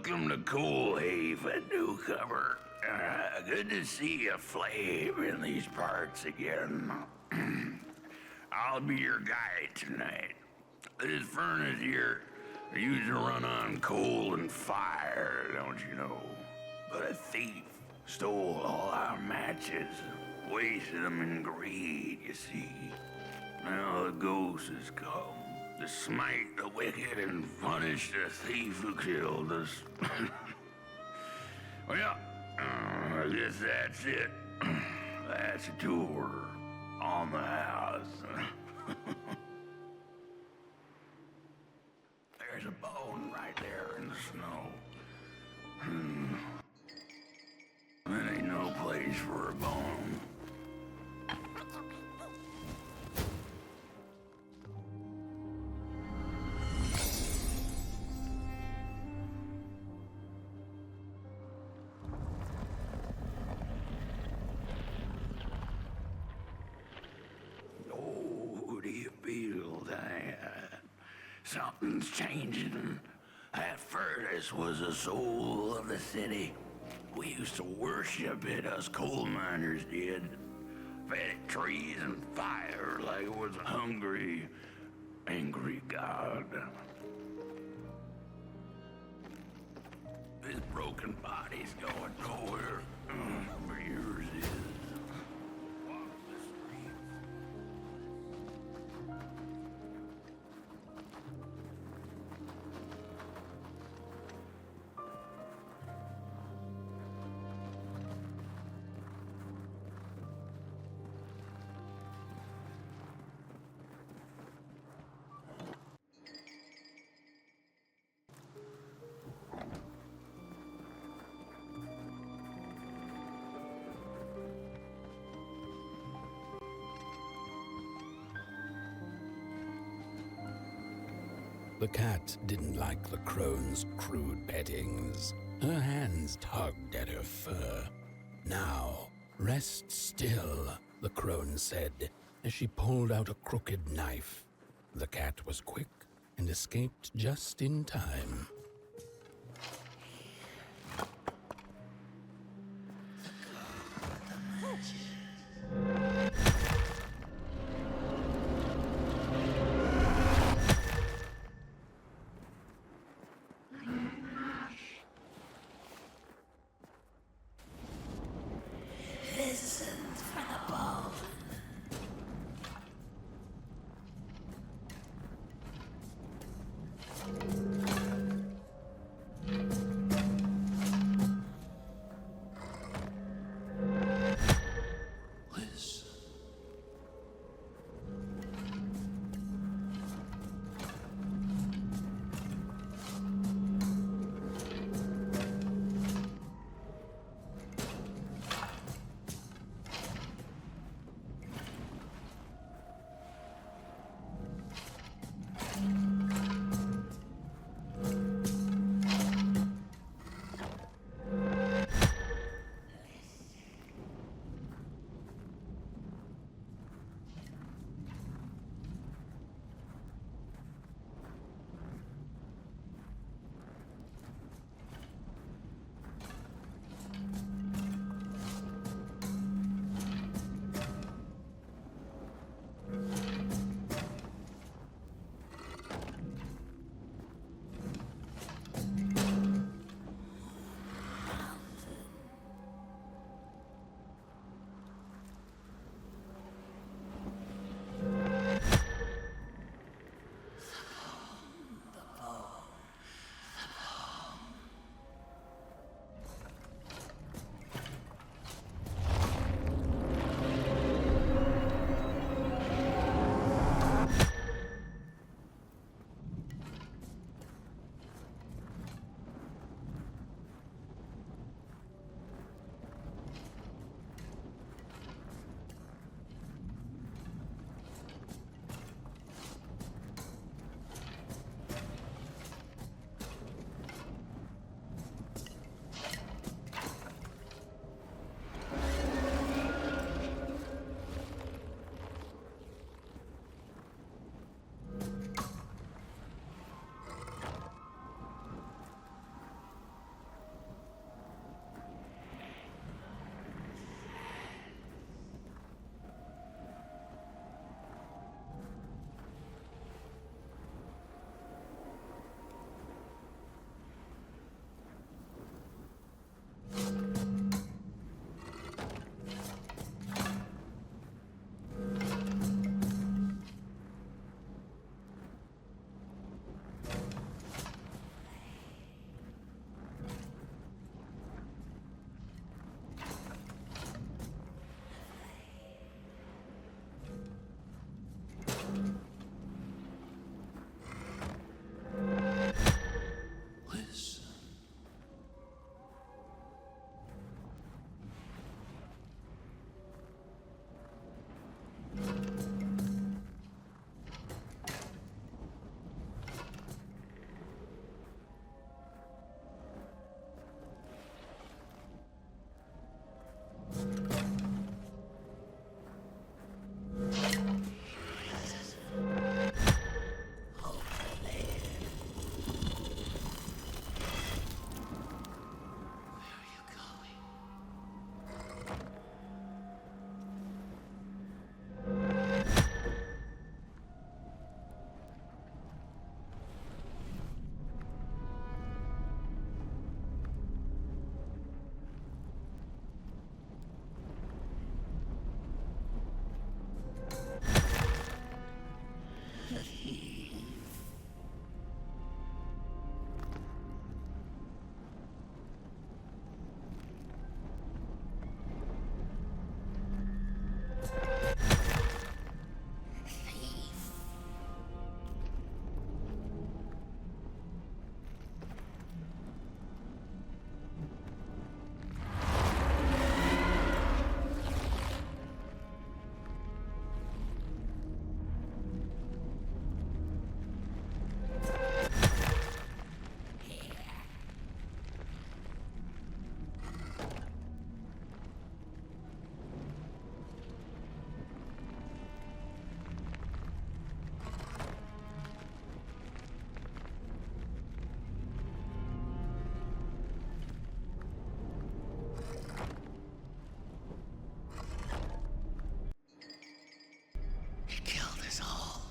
Welcome to Cool Haven, newcomer. Good to see a flame in these parts again. I'll be your guide tonight. This furnace here used to run on coal and fire, don't you know? But a thief stole all our matches, wasted them in greed, you see. Now the ghost has come to smite the wicked and punish the thief who killed us. Well, I guess that's it. That's a tour on the house. There's a bone right there in the snow. There ain't no place for a bone. Something's changing. At first was the soul of the city. We used to worship it, us coal miners did. Fed it trees and fire like it was a hungry, angry god. This broken body's going nowhere. But yours is. Walk the streets. The cat didn't like the crone's crude pettings. Her hands tugged at her fur. Now, rest still, the crone said, as she pulled out a crooked knife. The cat was quick and escaped just in time. He killed us all.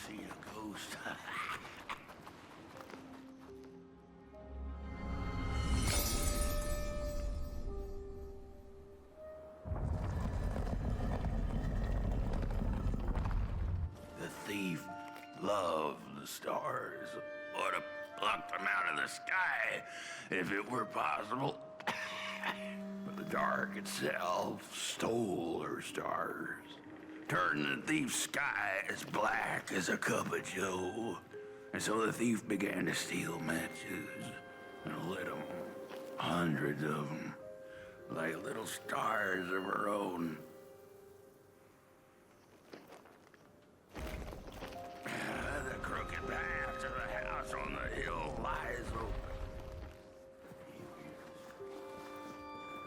See a ghost. The thief loved the stars. Would have plucked them out of the sky if it were possible. But the dark itself stole her stars, turned the thief's sky as black as a cup of joe. And so the thief began to steal matches and lit them, hundreds of them, like little stars of her own. The crooked path to the house on the hill lies open.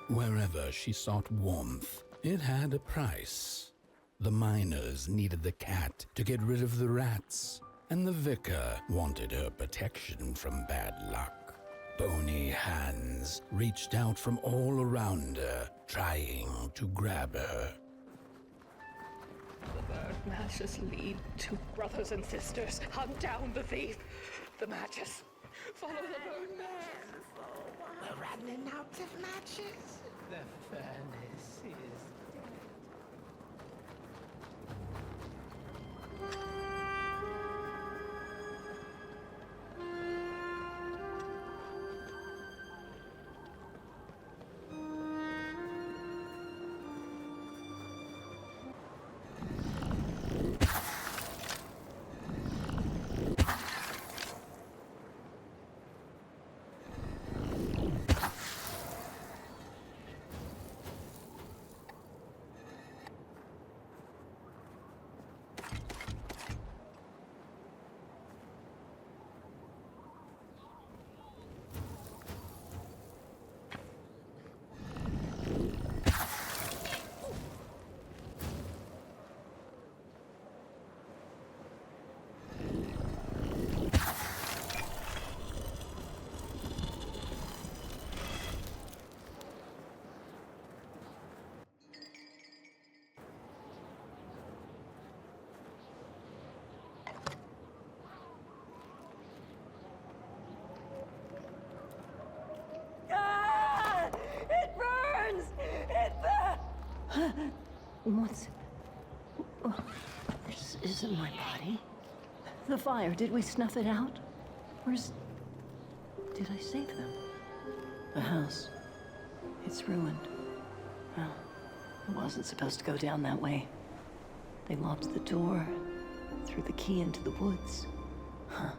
Wherever she sought warmth, it had a price. The miners needed the cat to get rid of the rats, and the vicar wanted her protection from bad luck. Bony hands reached out from all around her, trying to grab her. The burnt matches lead to brothers and sisters. Hunt down the thief. The matches. Follow the burnt man. We're running out of matches. The furnace is What's... Oh, this isn't my body. The fire, did we snuff it out? Where's... Did I save them? The house. It's ruined. Well, it wasn't supposed to go down that way. They locked the door, threw the key into the woods. Huh.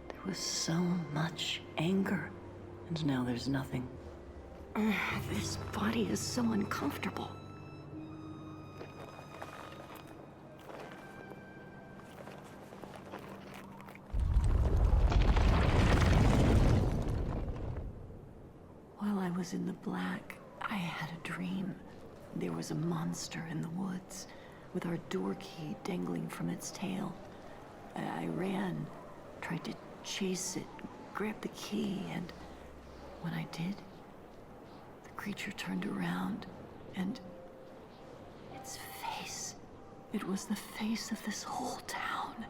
There was so much anger, and now there's nothing. This body is so uncomfortable. While I was in the black, I had a dream. There was a monster in the woods, with our door key dangling from its tail. I ran, tried to chase it, grab the key, and when I did, the creature turned around, and its face, it was the face of this whole town.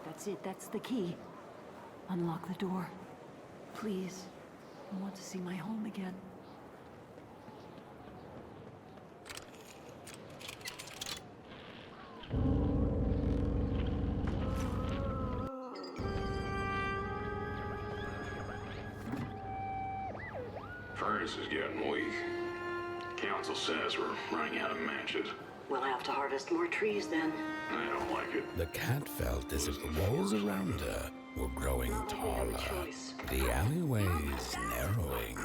That's it, that's the key. Unlock the door. Please. I want to see my home again. Furnace is getting weak. Council says we're running out of matches. We'll have to harvest more trees then. I don't like it. The cat felt as if the walls around her were growing taller, the alleyways narrowing.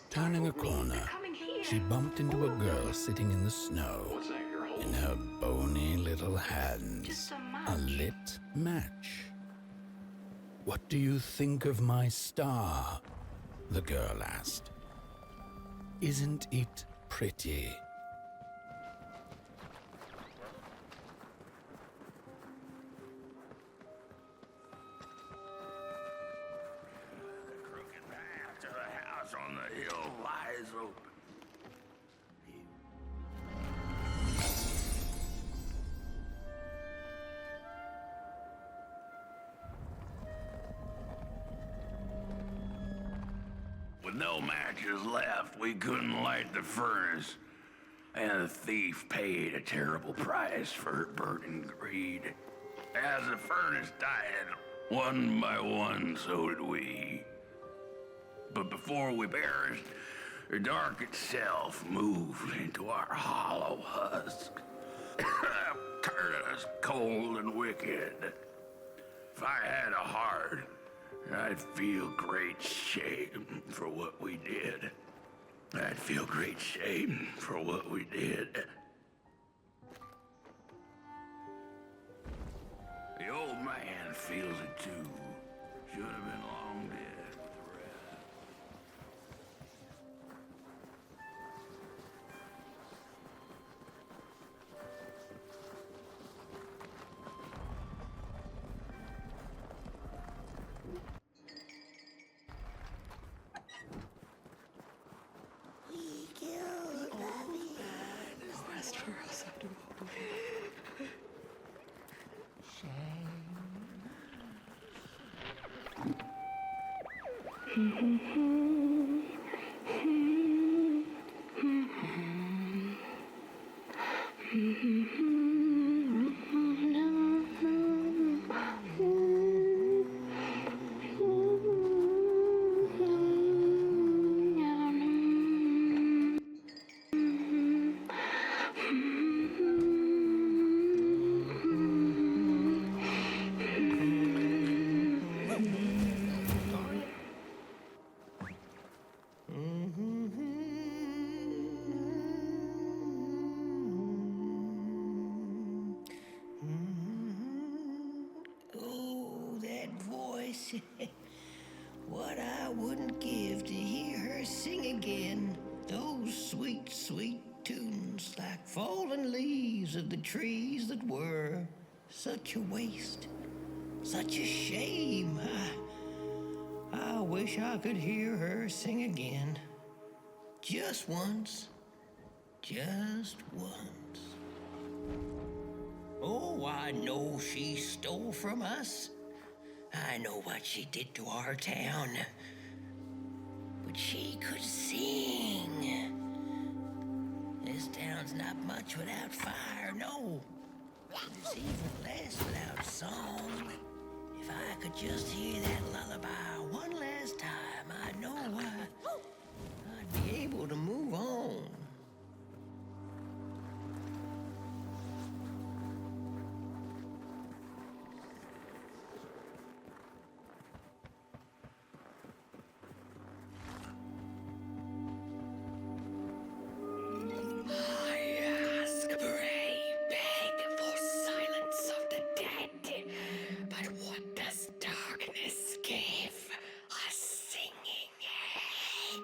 Turning a corner, she bumped into a girl sitting in the snow. In her bony little hands, a lit match. "What do you think of my star?" the girl asked. "Isn't it pretty?" On the hill lies open. With no matches left, we couldn't light the furnace, and the thief paid a terrible price for her burning greed. As the furnace died, one by one, so did we. But before we perished, the dark itself moved into our hollow husk, turned was cold and wicked. If I had a heart, I'd feel great shame for what we did. I'd feel great shame for what we did. The old man feels it too. Should have been long dead with the rest. We killed Bobby. Rest for us after what we did. Oh, that voice. What I wouldn't give to hear her sing again. Those sweet, sweet tunes like fallen leaves of the trees that were. Such a waste. Such a shame. I wish I could hear her sing again. Just once. Just once. Oh, I know she stole from us. I know what she did to our town. But she could sing. This town's not much without fire, no. It's even less without song. If I could just hear that lullaby one last time, I know I'd be able to move on. I ask, pray, beg for silence of the dead. But what does darkness give? A singing head.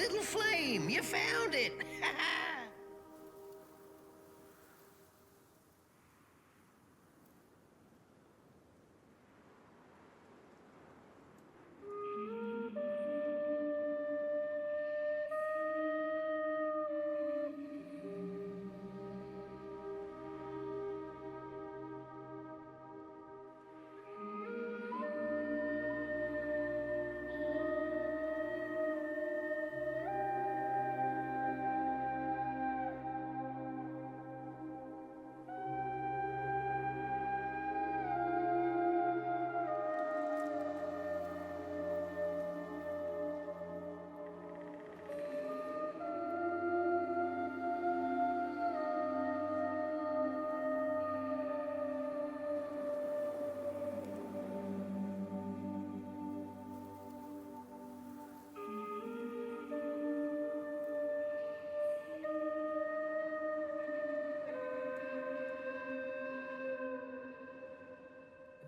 little flame, you found it!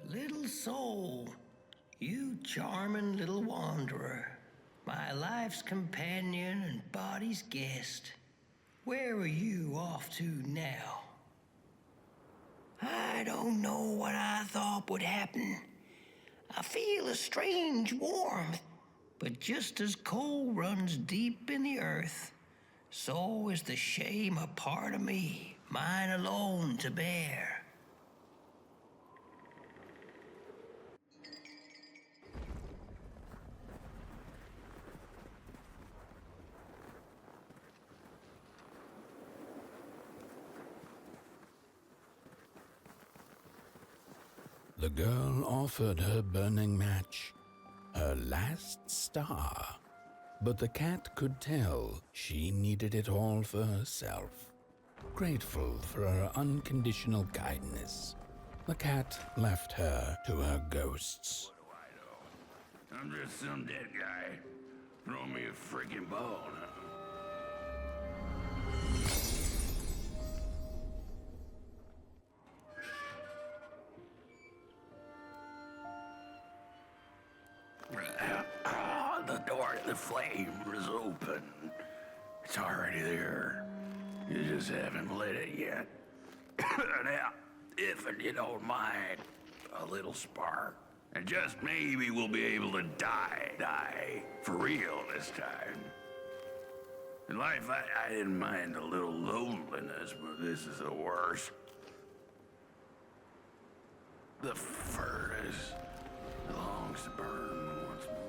Little soul, you charming little wanderer, my life's companion and body's guest. Where are you off to now? I don't know what I thought would happen. I feel a strange warmth, but just as coal runs deep in the earth, so is the shame a part of me, mine alone to bear. The girl offered her burning match, her last star, but the cat could tell she needed it all for herself. Grateful for her unconditional kindness, the cat left her to her ghosts. I'm just some dead guy. Throw me a freaking bone. The door to the flame is open. It's already there. You just haven't lit it yet. Now, if you don't mind, a little spark. And just maybe we'll be able to die for real this time. In life, I didn't mind a little loneliness, but this is the worst. The furnace longs to burn once more.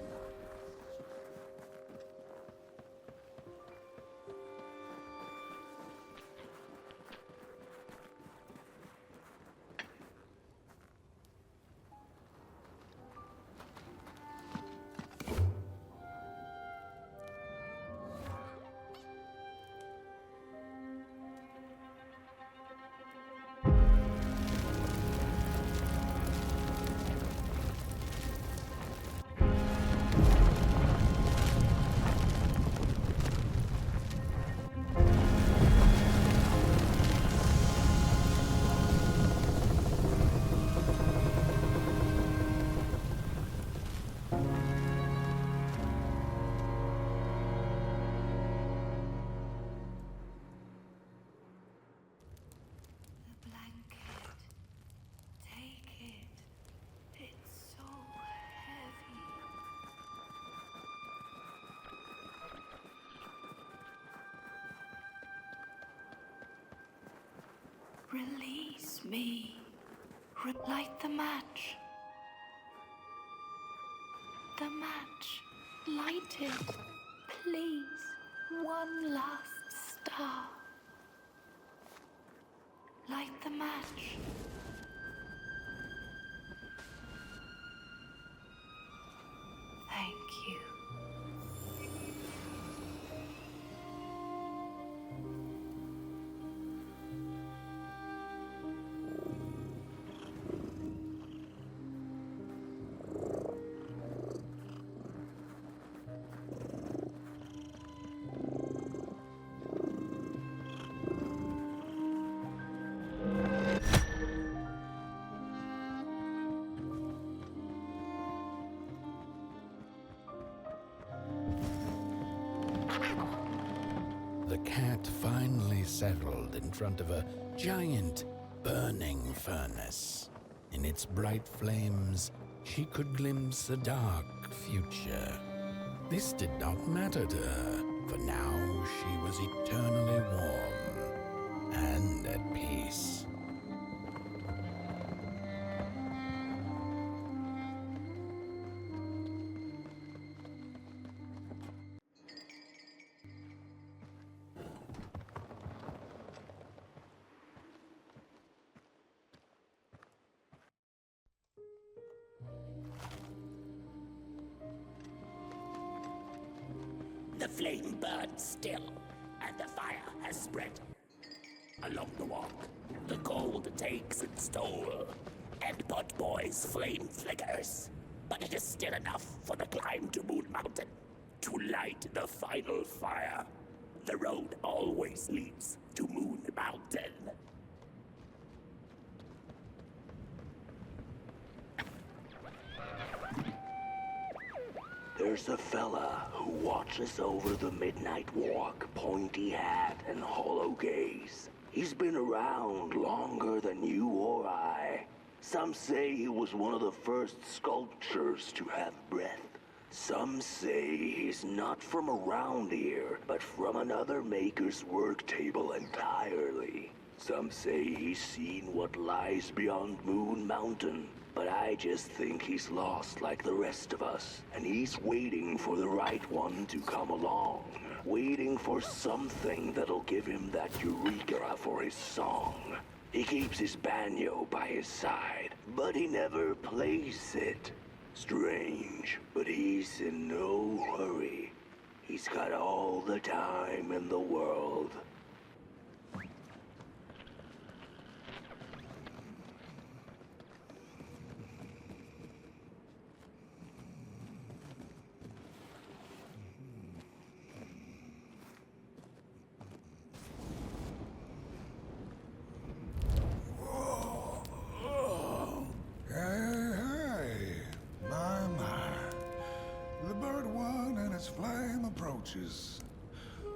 Release me. Light the match. The match. Light it. Please. One last star. Light the match. Thank you. the cat finally settled in front of a giant burning furnace. In its bright flames, she could glimpse a dark future. This did not matter to her, for now she was eternally warm and at peace. The flame burns still, and the fire has spread. Along the walk, the cold takes its toll, and Potboy's flame flickers. But it is still enough for the climb to Moon Mountain, to light the final fire. The road always leads to Moon Mountain. There's a fella who watches over the midnight walk, pointy hat and hollow gaze. He's been around longer than you or I. Some say he was one of the first sculptures to have breath. Some say he's not from around here, but from another maker's work table entirely. Some say he's seen what lies beyond Moon Mountain. But I just think he's lost like the rest of us, and he's waiting for the right one to come along. Waiting for something that'll give him that eureka for his song. He keeps his banjo by his side, but he never plays it. Strange, but he's in no hurry. He's got all the time in the world.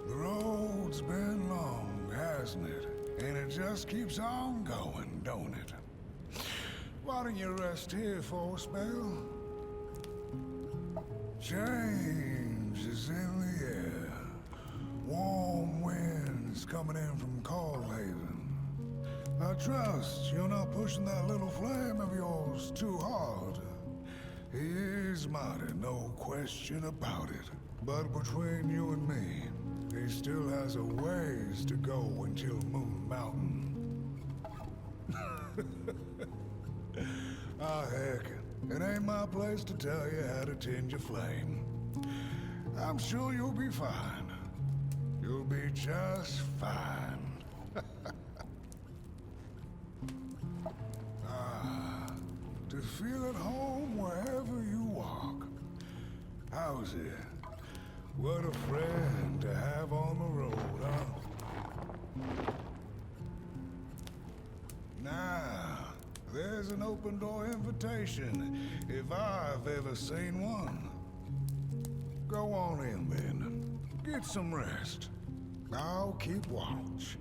The road's been long, hasn't it? And it just keeps on going, don't it? Why don't you rest here for a spell? Change is in the air. Warm winds coming in from Coldhaven. I trust you're not pushing that little flame of yours too hard. He is mighty, no question about it. But between you and me, he still has a ways to go until Moon Mountain. Heck, it ain't my place to tell you how to tend your flame. I'm sure you'll be fine. You'll be just fine. To feel at home wherever you walk. How's it? What a friend to have on the road, huh? Now, there's an open door invitation, if I've ever seen one. Go on in, then. Get some rest. I'll keep watch.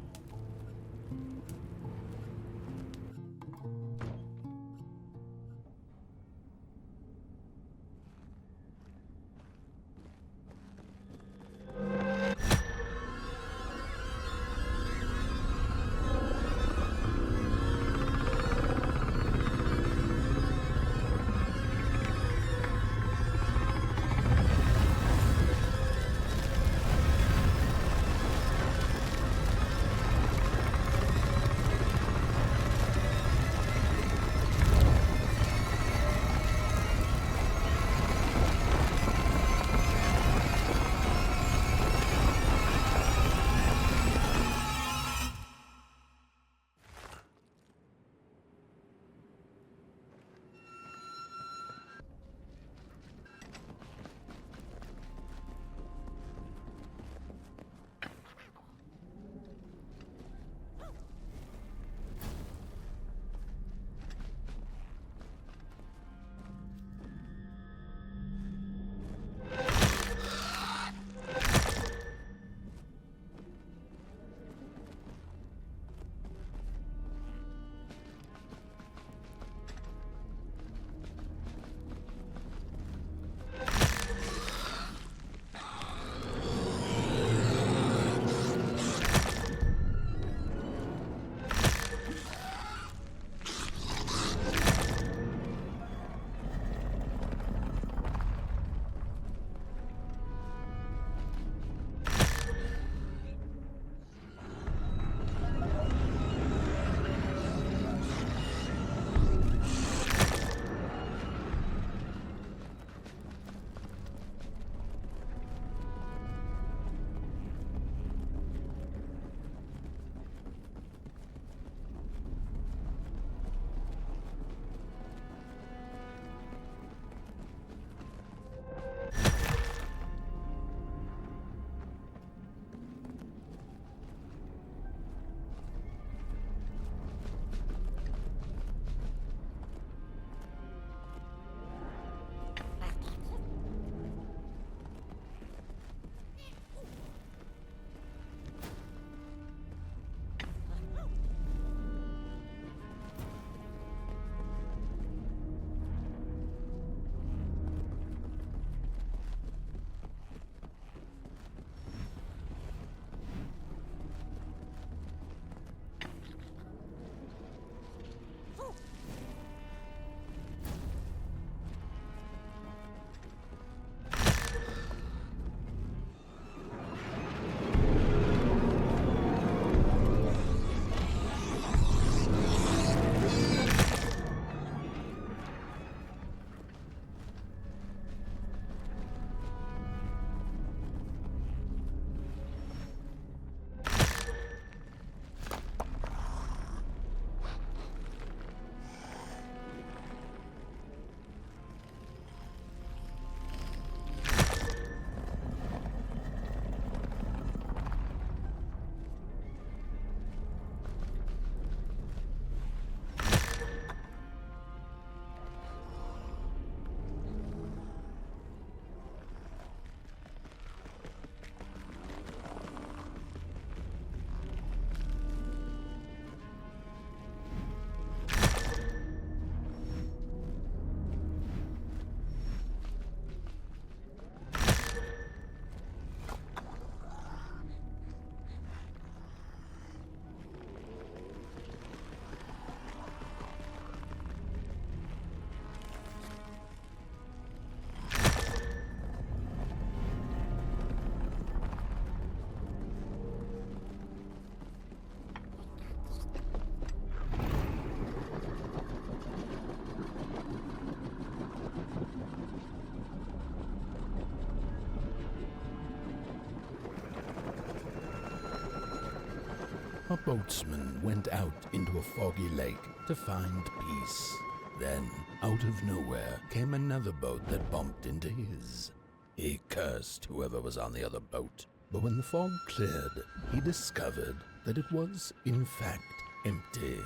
boatsman went out into a foggy lake to find peace. Then, out of nowhere, came another boat that bumped into his. He cursed whoever was on the other boat, but when the fog cleared, he discovered that it was, in fact, empty.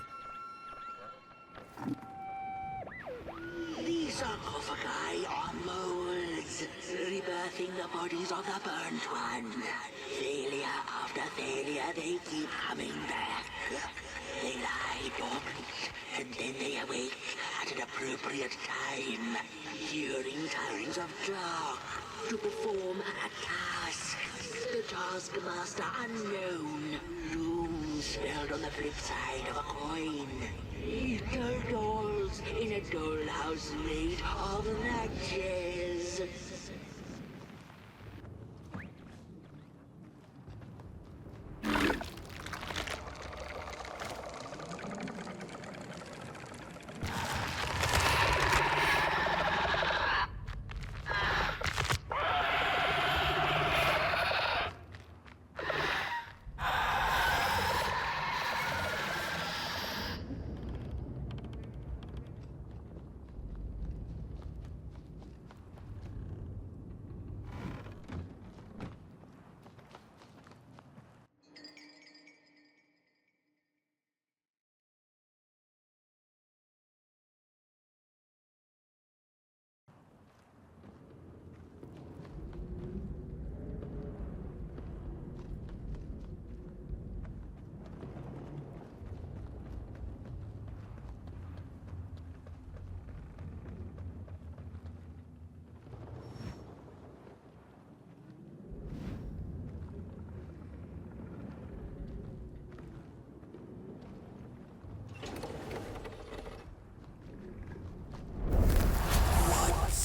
The sarcophagi are molds, rebirthing the bodies of the burnt one. Failure after failure, they keep coming back. They lie dormant, and then they awake at an appropriate time, hearing tirings of dark to perform a task. The taskmaster unknown, doom spelled on the flip side of a coin. Little dolls in a dollhouse made of matches.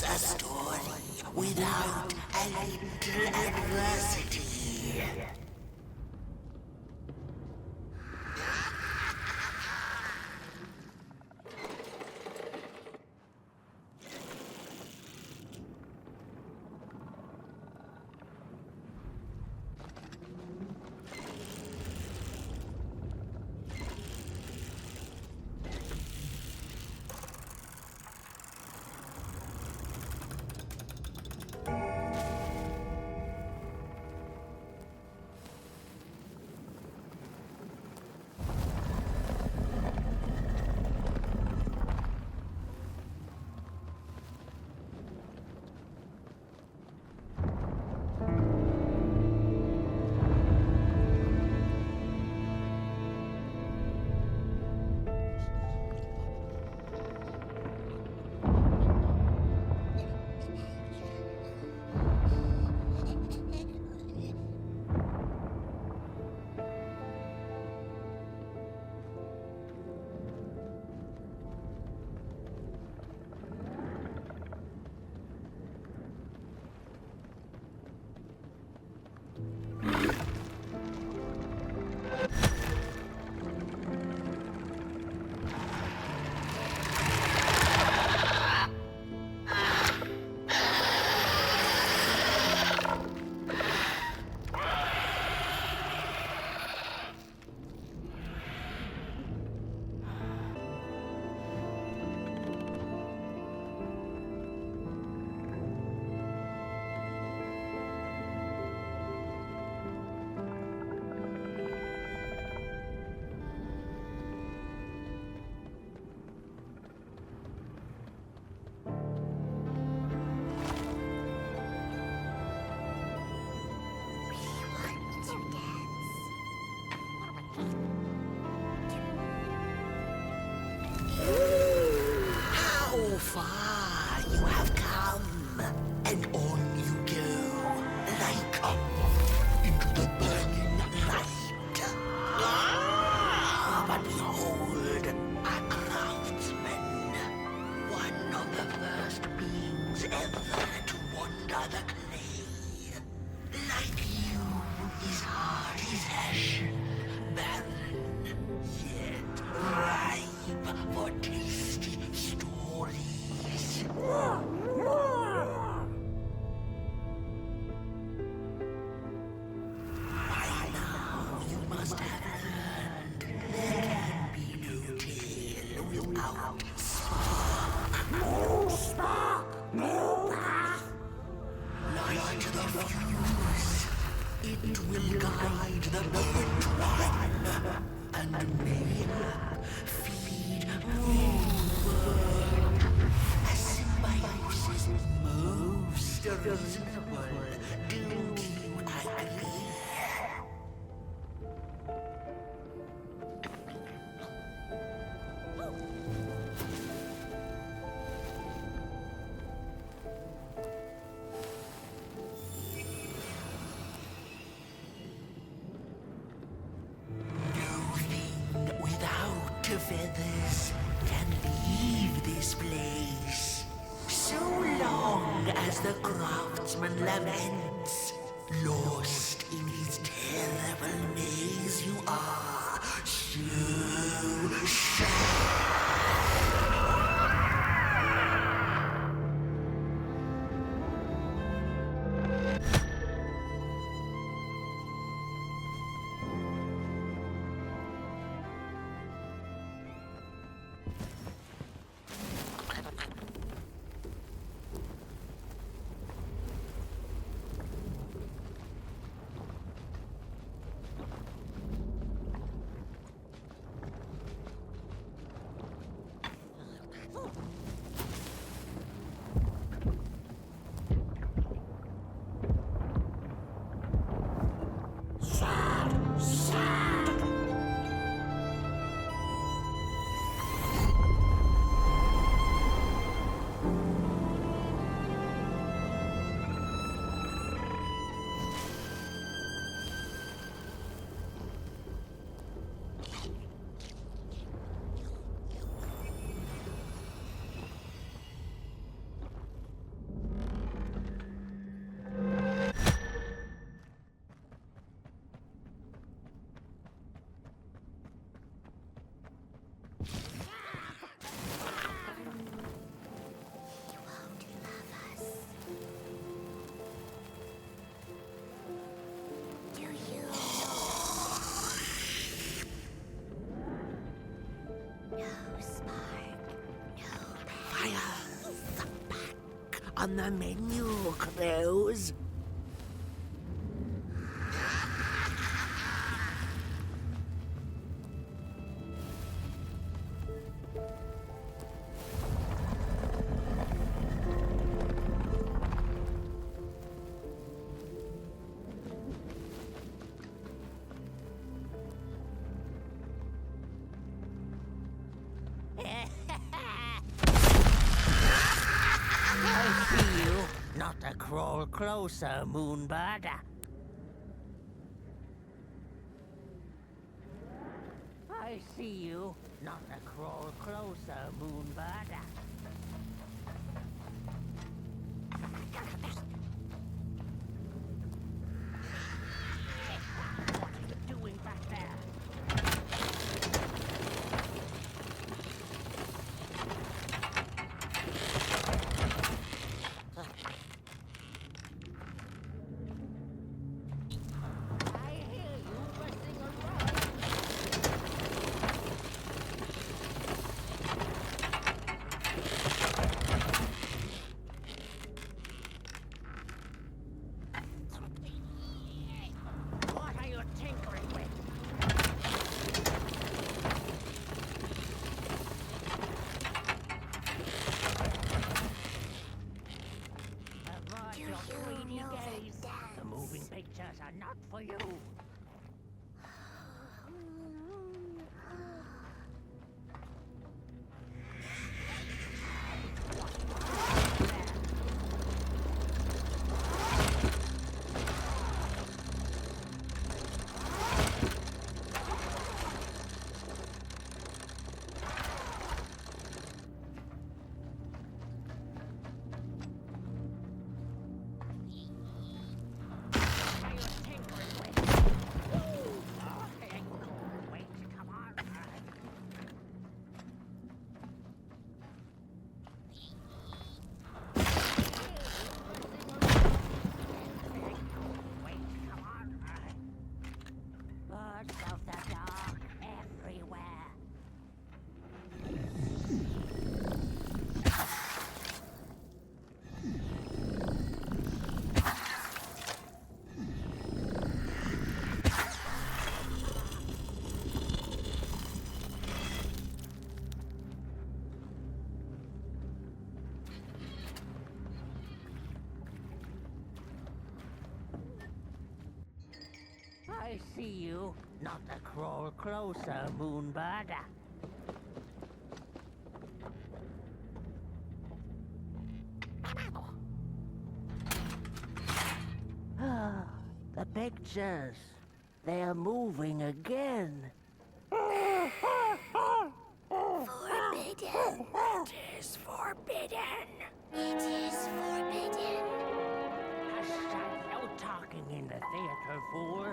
A story without a little adversity. Far you have come, and on you go, like a moth into the burning night. But behold, a craftsman, one of the first beings ever to wander the clay. Like you, his heart is ashen, barren, yet ripe for tasty stories. new path. Light the fuse. It will guide the bent one, and maybe feed MoonHood. A symbiosis most reasonable. Don't you agree? Without feathers can leave this place. So long as the craftsman laments, lost in his terrible maze you are so sad. On the menu, crows. Not to crawl closer, Moonbird. I see you. Not to crawl closer, Moonbird. What are you doing back there? Pictures are not for you. I see you. Not a crawl closer, Moonbird. The pictures. They are moving again. Forbidden. It is forbidden. It is forbidden. Hush, no talking in the theater, fools.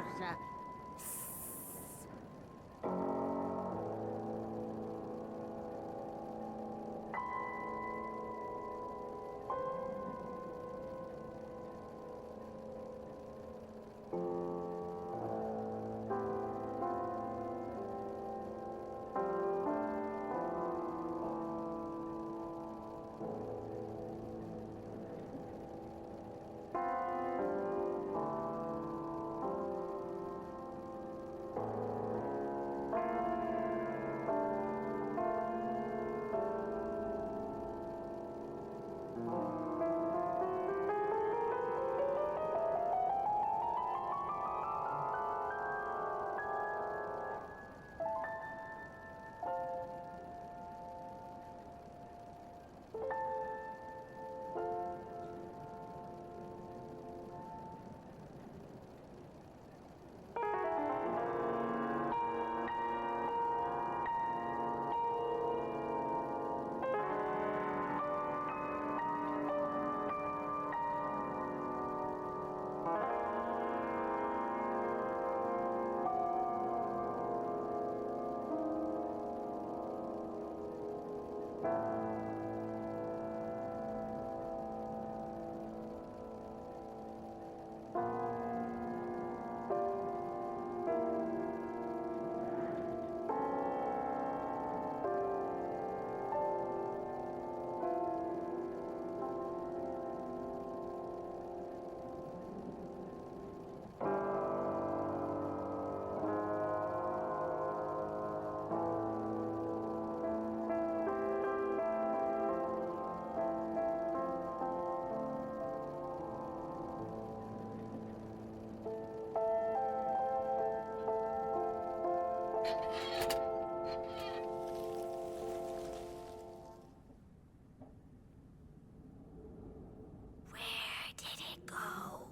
Where did it go?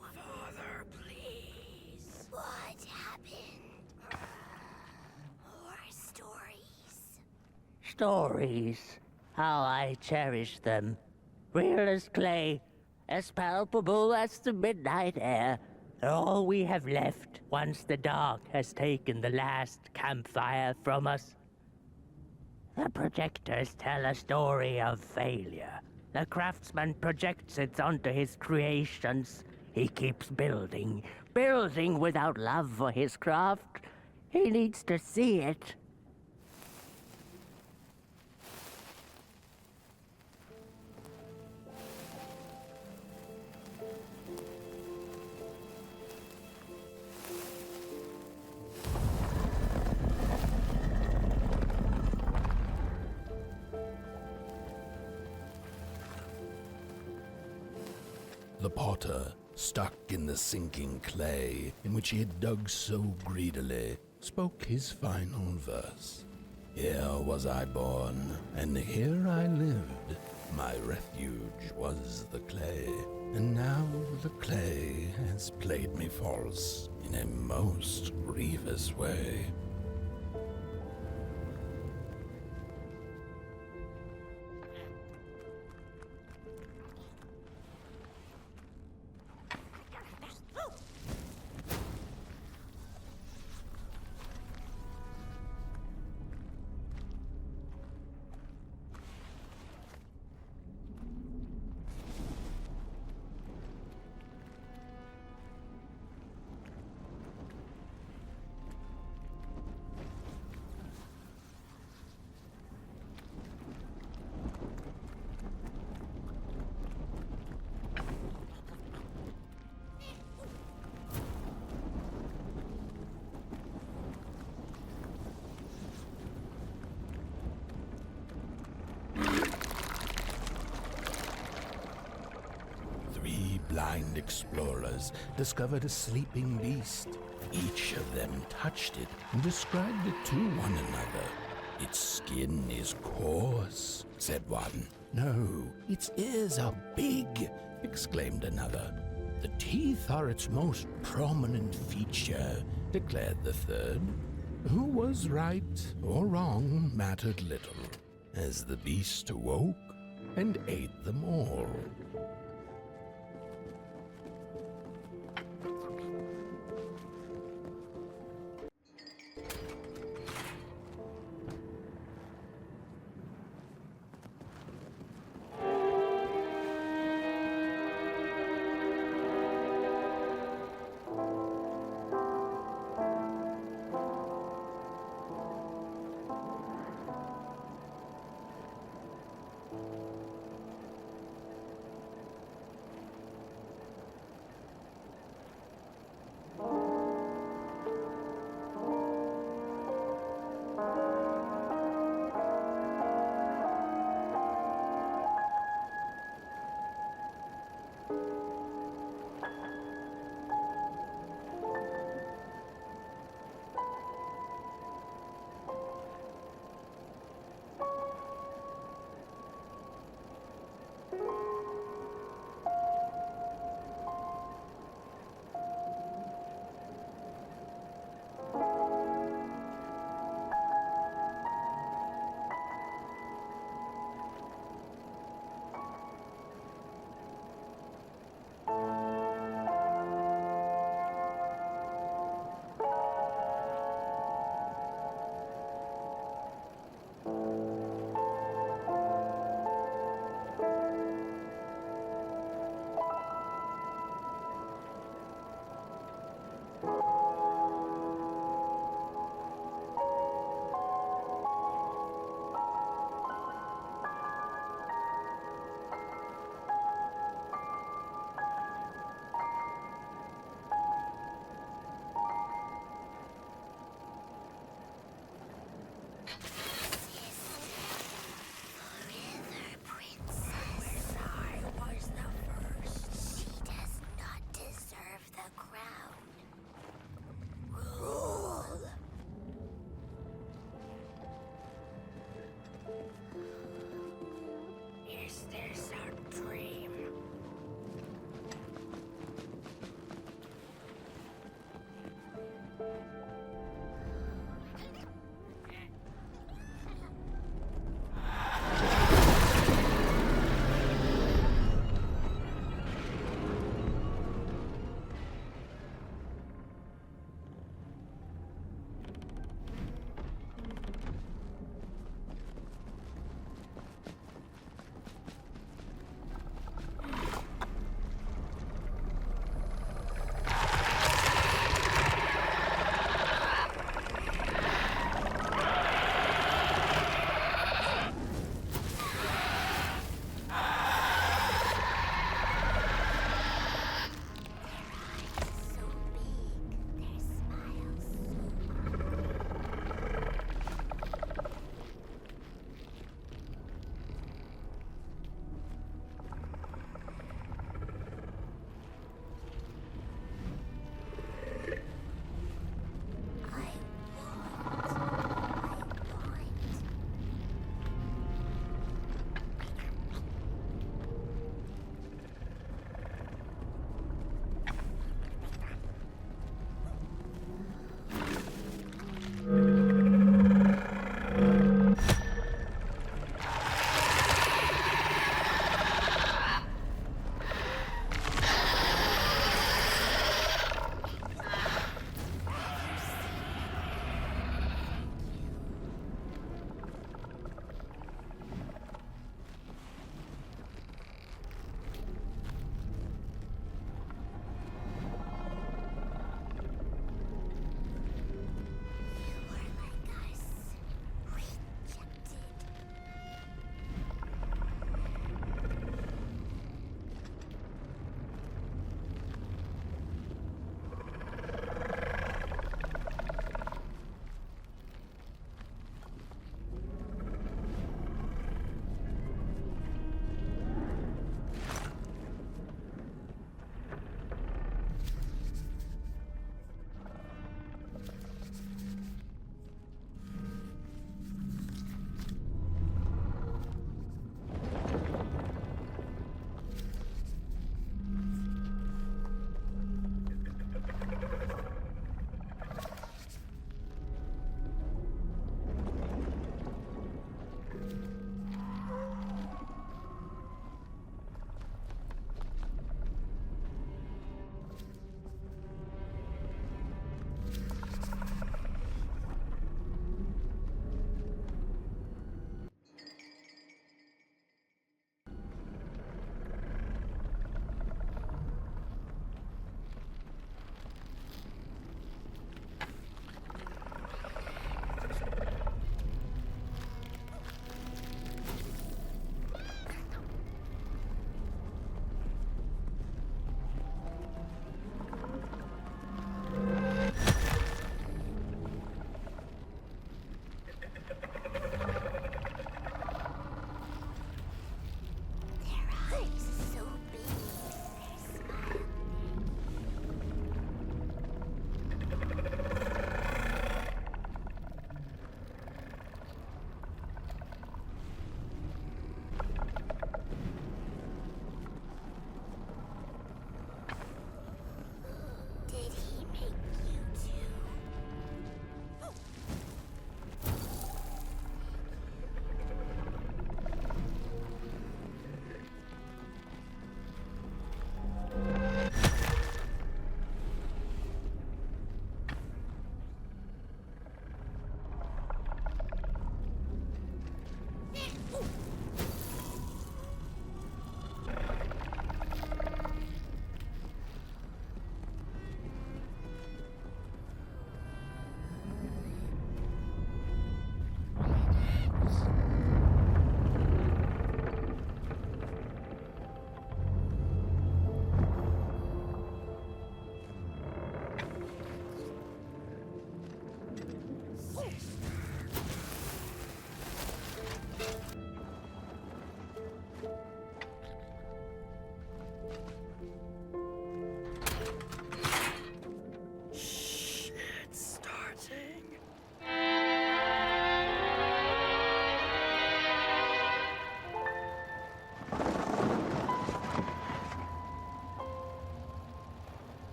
Father, please. What happened? More stories. Stories. How I cherish them. Real as clay, as palpable as the midnight air. They're all we have left once the dark has taken the last campfire from us. The projectors tell a story of failure. The craftsman projects it onto his creations. He keeps building, building without love for his craft. He needs to see it. The potter, stuck in the sinking clay in which he had dug so greedily, spoke his final verse. Here was I born, and here I lived. My refuge was the clay, and now the clay has played me false in a most grievous way. Blind explorers discovered a sleeping beast, Each of them touched it and described it to one another. Its skin is coarse, said one. No, its ears are big, exclaimed another. The teeth are its most prominent feature, declared the third. Who was right or wrong mattered little, as the beast awoke and ate them all.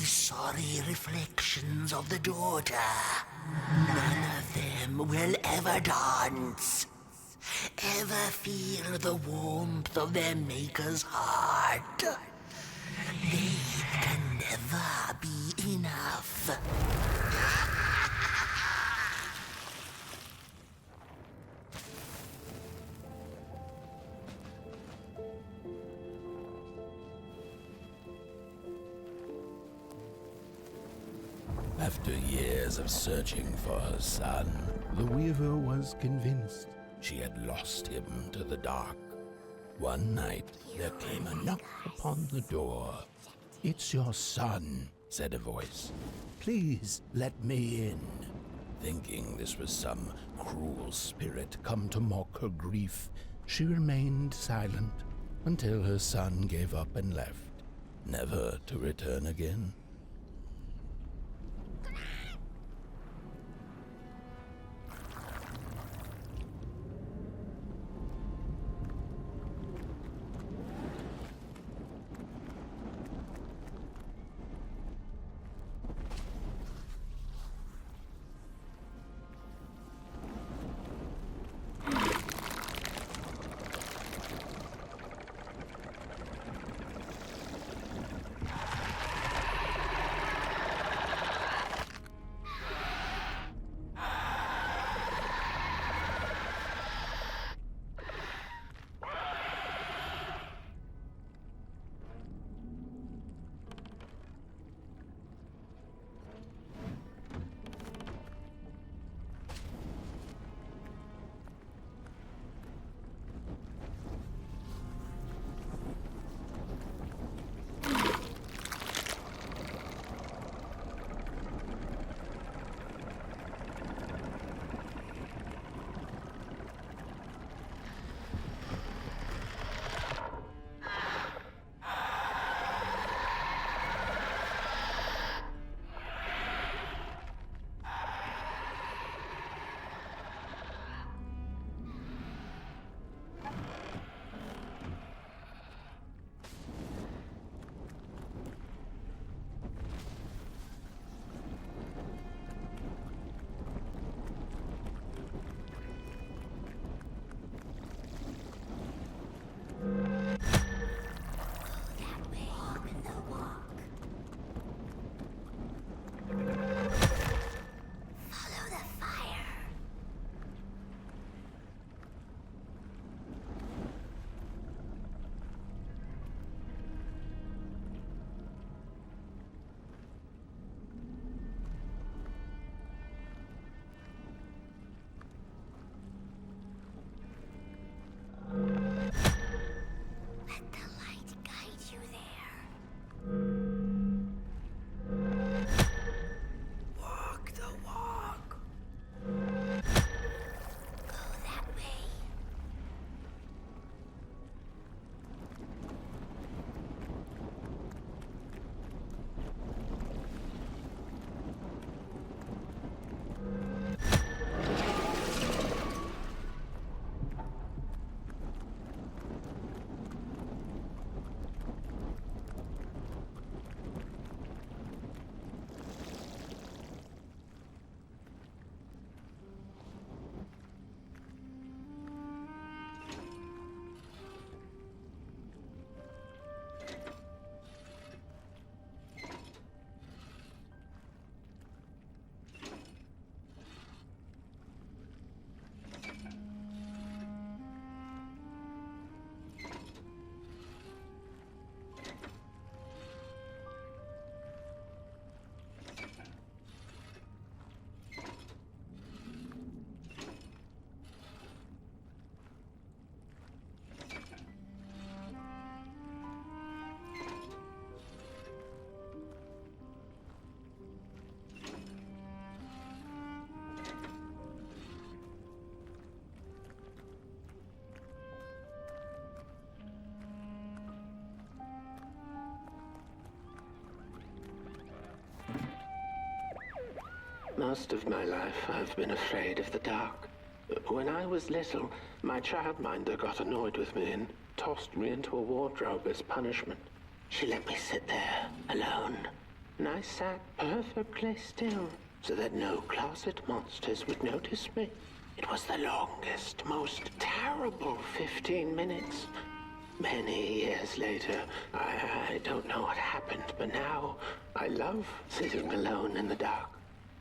sorry reflections of the daughter. None of them will ever dance. Ever feel the warmth of their maker's heart. They can never be enough. After years of searching for her son, the Weaver was convinced she had lost him to the dark. One night, there came a knock upon the door. "It's your son," said a voice. "Please let me in." Thinking this was some cruel spirit come to mock her grief, she remained silent until her son gave up and left, never to return again. Most of my life, I've been afraid of the dark. When I was little, my childminder got annoyed with me and tossed me into a wardrobe as punishment. She let me sit there, alone, and I sat perfectly still so that no closet monsters would notice me. It was the longest, most terrible 15 minutes. Many years later, I don't know what happened, but now I love sitting alone in the dark.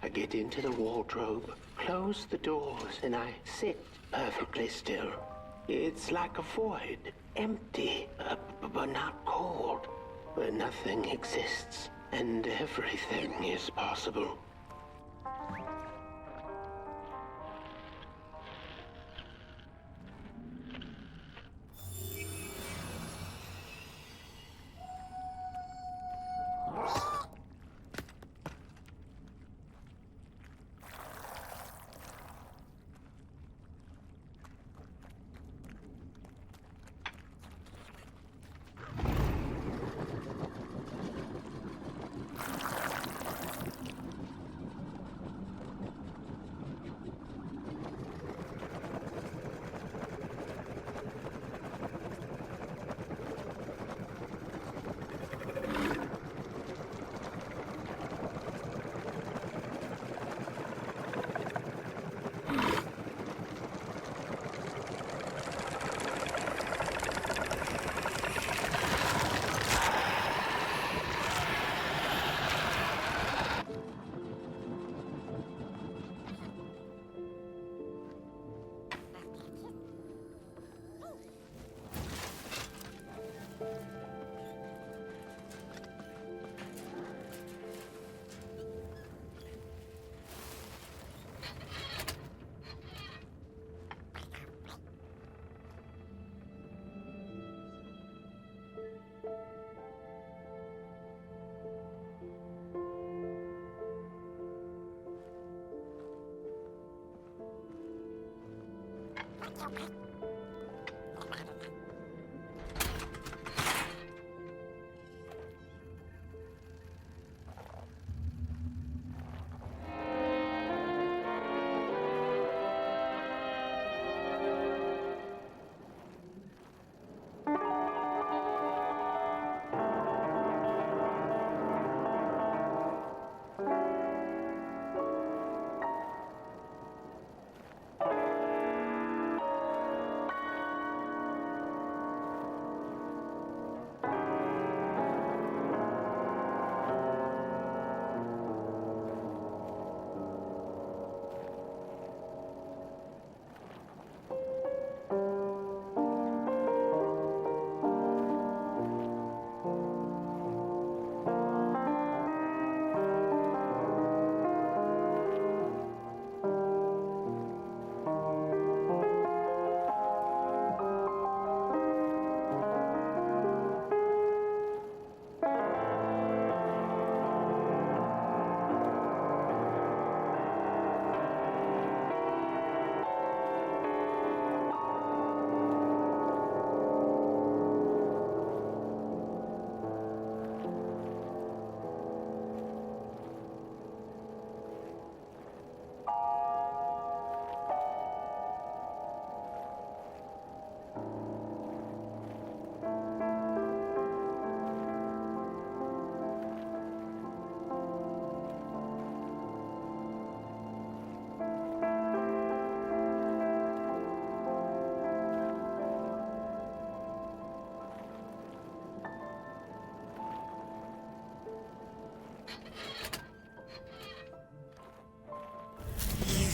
I get into the wardrobe, close the doors, and I sit perfectly still. It's like a void, empty, but not cold, where nothing exists and everything is possible.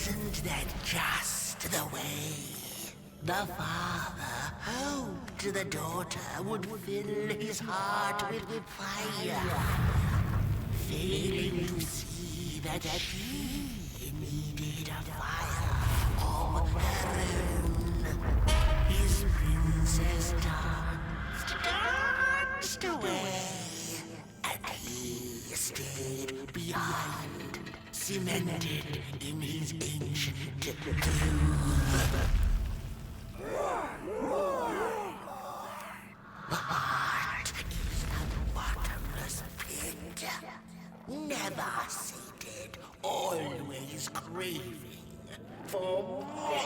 Isn't that just the way? The father hoped the daughter would fill his heart with fire, failing to see that she needed a fire of her own. His princess danced away, and he stayed behind, cemented in his ancient groove. The heart is a bottomless pit, never sated, always craving for more.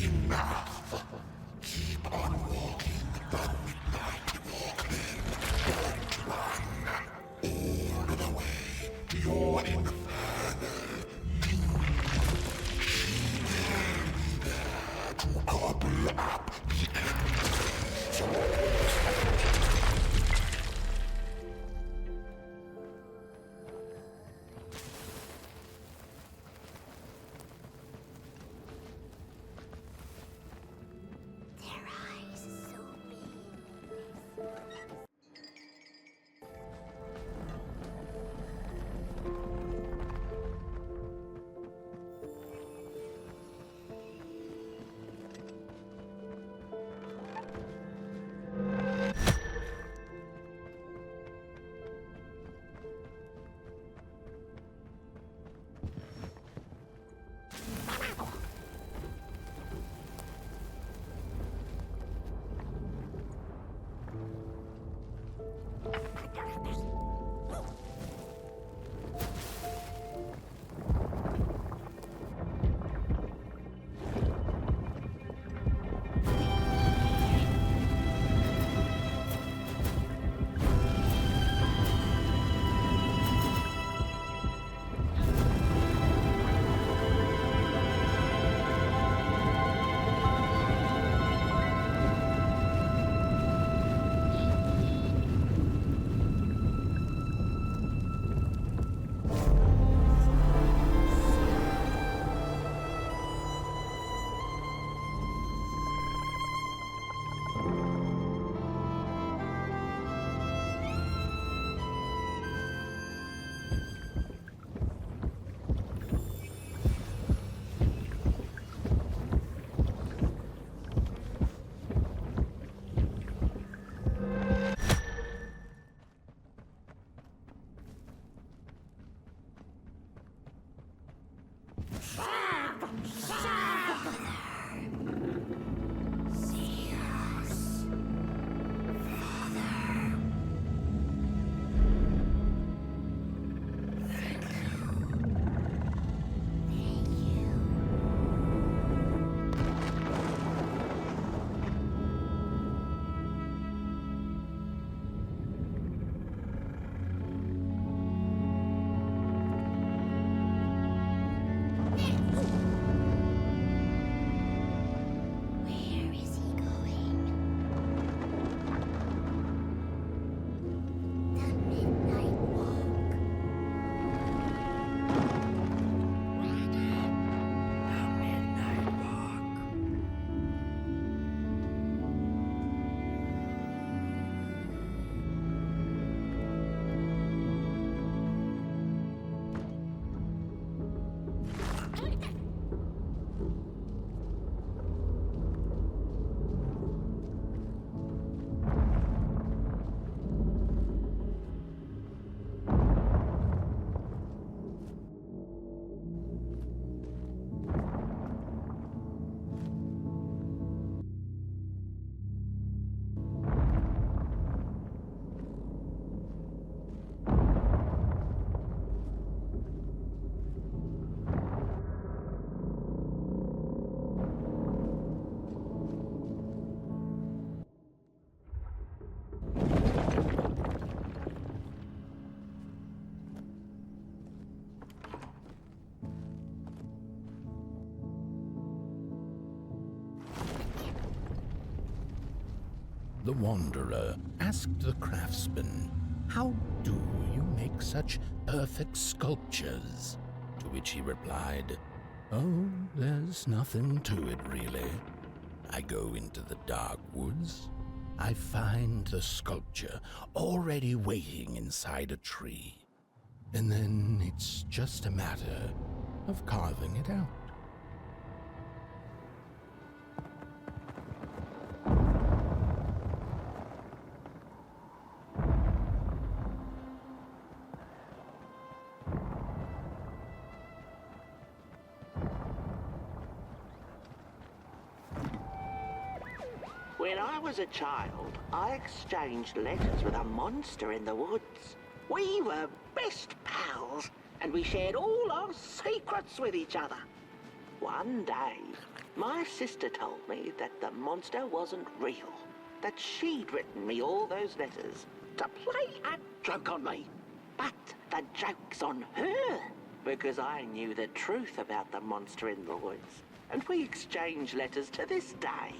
Enough. Keep the wanderer asked the craftsman, "How do you make such perfect sculptures?" To which he replied, "Oh, there's nothing to it really. I go into the dark woods. I find the sculpture already waiting inside a tree. And then it's just a matter of carving it out." When I was a child, I exchanged letters with a monster in the woods. We were best pals, and we shared all our secrets with each other. One day, my sister told me that the monster wasn't real, that she'd written me all those letters to play a joke on me. But the joke's on her, because I knew the truth about the monster in the woods, and we exchange letters to this day.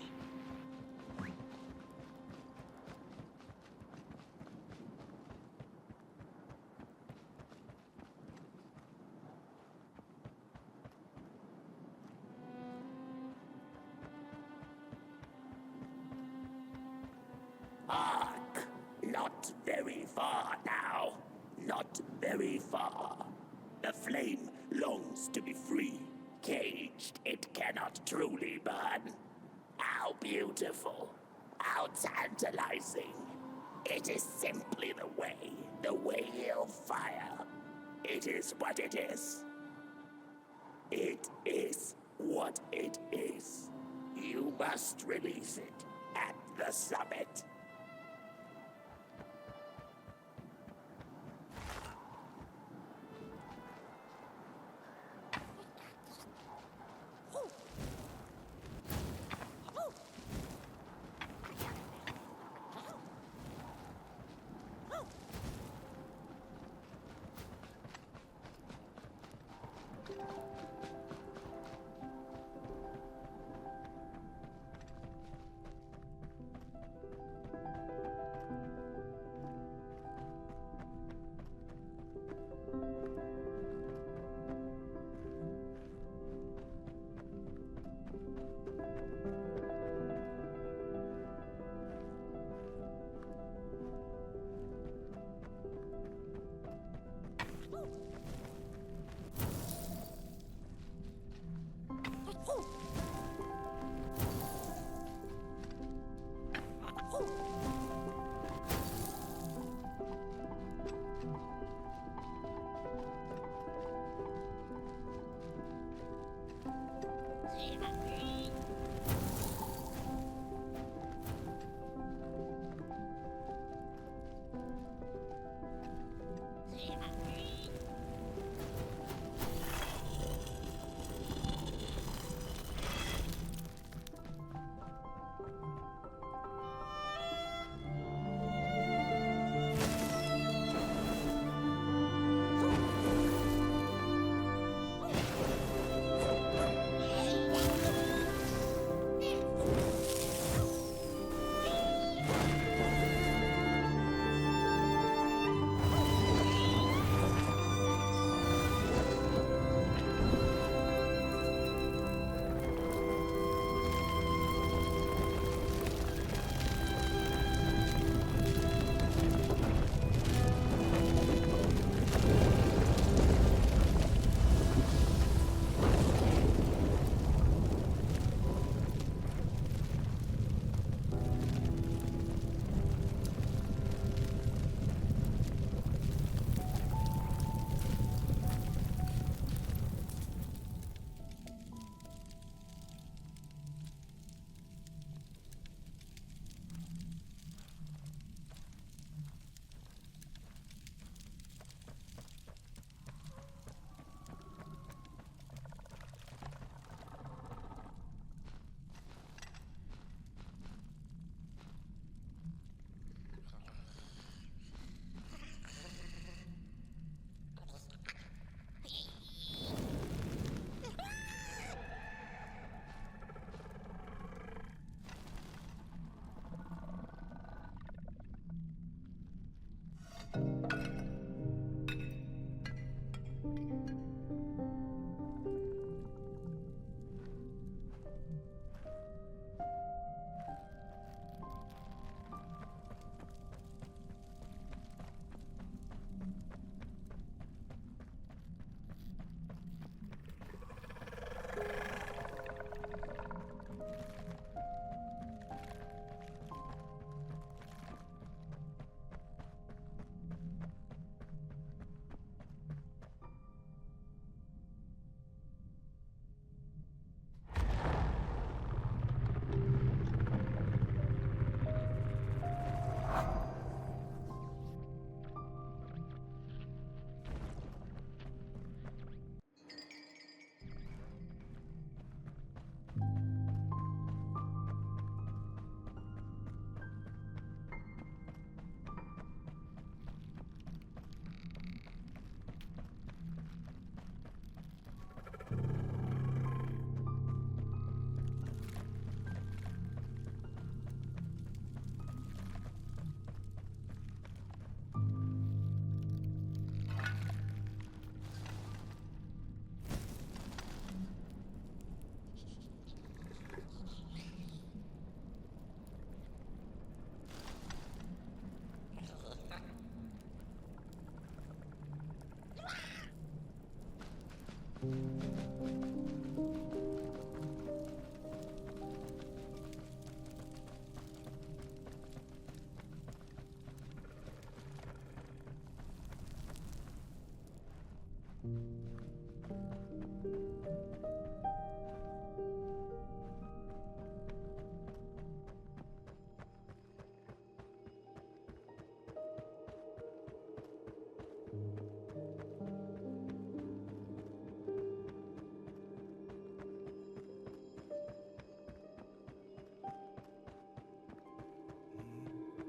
Hark! Not very far now. Not very far. The flame longs to be free. Caged, it cannot truly burn. How beautiful. How tantalizing. It is simply the way of fire. It is what it is. It is what it is. You must release it at the summit.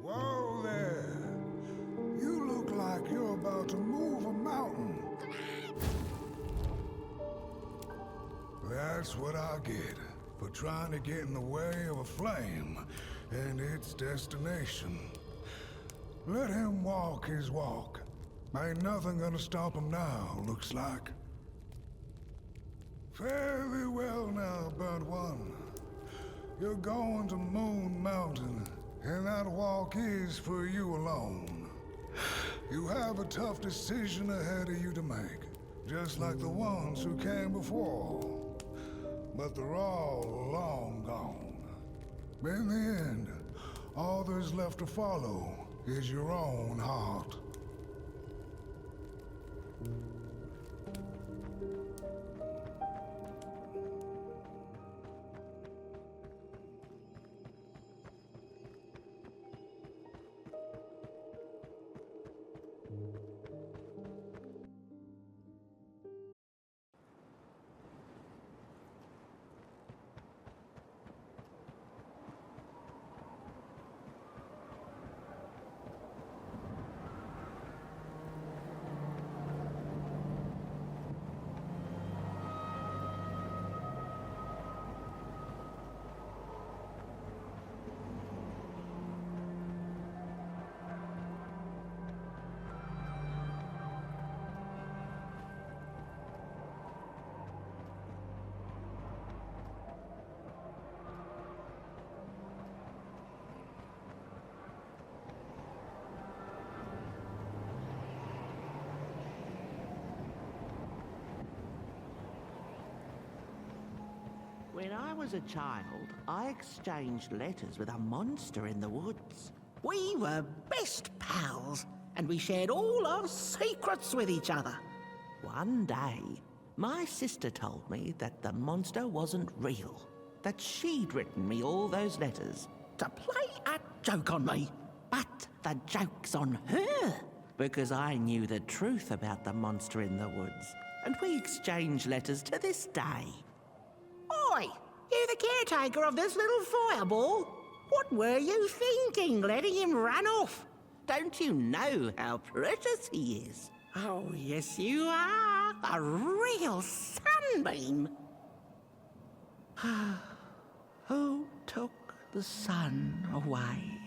Whoa there! You look like you're about to move a mountain. That's what I get for trying to get in the way of a flame and its destination. Let him walk his walk. Ain't nothing gonna stop him now, looks like. Fare thee well now, Burnt One. You're going to Moon Mountain, and that walk is for you alone. You have a tough decision ahead of you to make, just like the ones who came before. But they're all long gone. In the end, all there's left to follow is your own heart. When I was a child, I exchanged letters with a monster in the woods. We were best pals, and we shared all our secrets with each other. One day, my sister told me that the monster wasn't real, that she'd written me all those letters to play a joke on me. But the joke's on her, because I knew the truth about the monster in the woods, and we exchange letters to this day. Oi! You the caretaker of this little fireball? What were you thinking, letting him run off? Don't you know how precious he is? Oh, yes you are. A real sunbeam. Who took the sun away?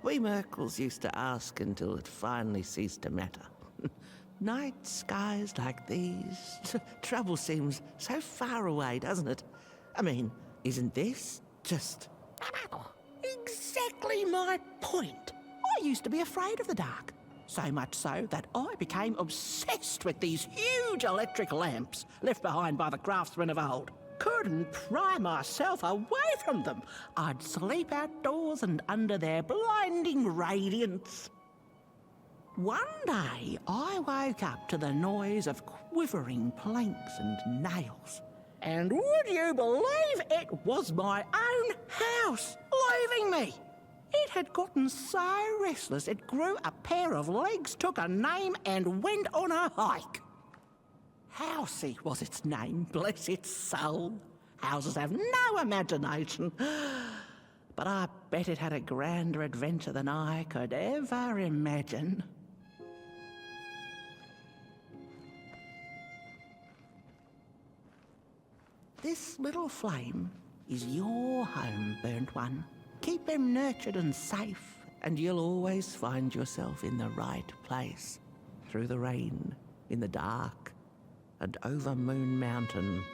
We Merkles used to ask until it finally ceased to matter. night skies like these, trouble seems so far away, doesn't it? I mean, isn't this just exactly my point? I used to be afraid of the dark. So much so that I became obsessed with these huge electric lamps left behind by the craftsmen of old. Couldn't pry myself away from them. I'd sleep outdoors and under their blinding radiance. One day, I woke up to the noise of quivering planks and nails. And would you believe it was my own house leaving me? It had gotten so restless it grew a pair of legs, took a name, and went on a hike. Housey was its name, bless its soul. Houses have no imagination. But I bet it had a grander adventure than I could ever imagine. This little flame is your home, burnt one. Keep them nurtured and safe, and you'll always find yourself in the right place. Through the rain, in the dark, and over Moon Mountain.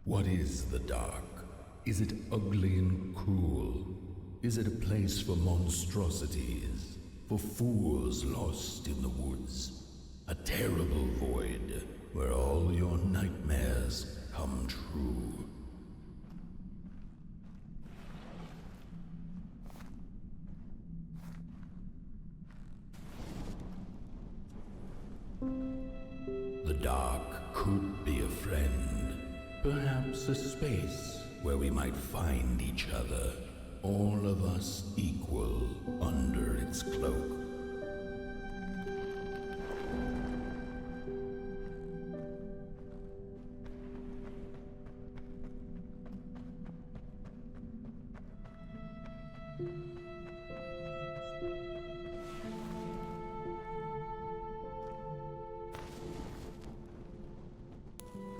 What is the dark? Is it ugly and cruel? Is it a place for monstrosities, for fools lost in the woods? A terrible void where all your nightmares come true. The dark could be a friend. Perhaps a space where we might find each other, all of us equal under its cloak.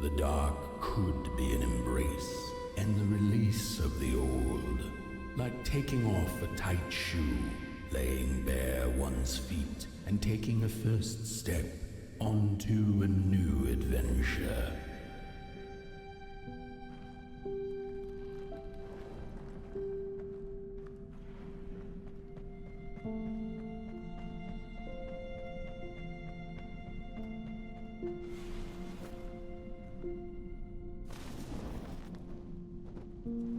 The dark could be an embrace and the release of the old, like taking off a tight shoe, laying bare one's feet, and taking a first step onto a new adventure.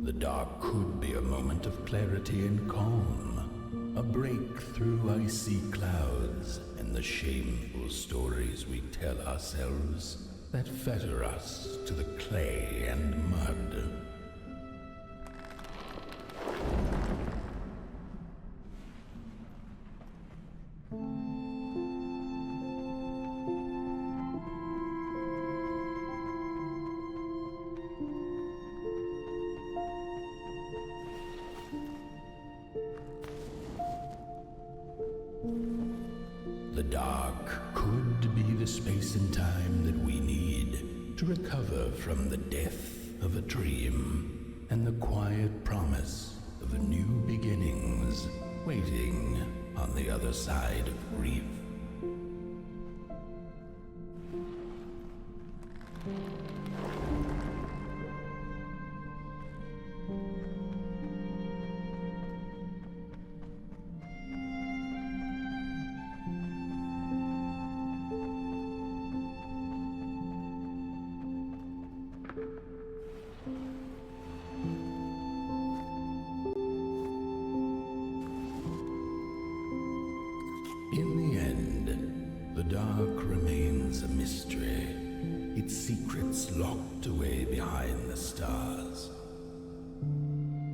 The dark could be a moment of clarity and calm, a break through icy clouds and the shameful stories we tell ourselves that fetter us to the clay and mud. The dark could be the space and time that we need to recover from the death of a dream and the quiet promise of new beginnings waiting on the other side of grief. In the end, the dark remains a mystery, its secrets locked away behind the stars.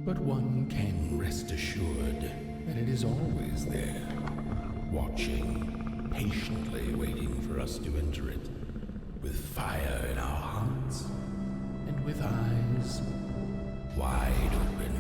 But one can rest assured that it is always there, watching patiently waiting for us to enter it, with fire in our hearts and with eyes wide open.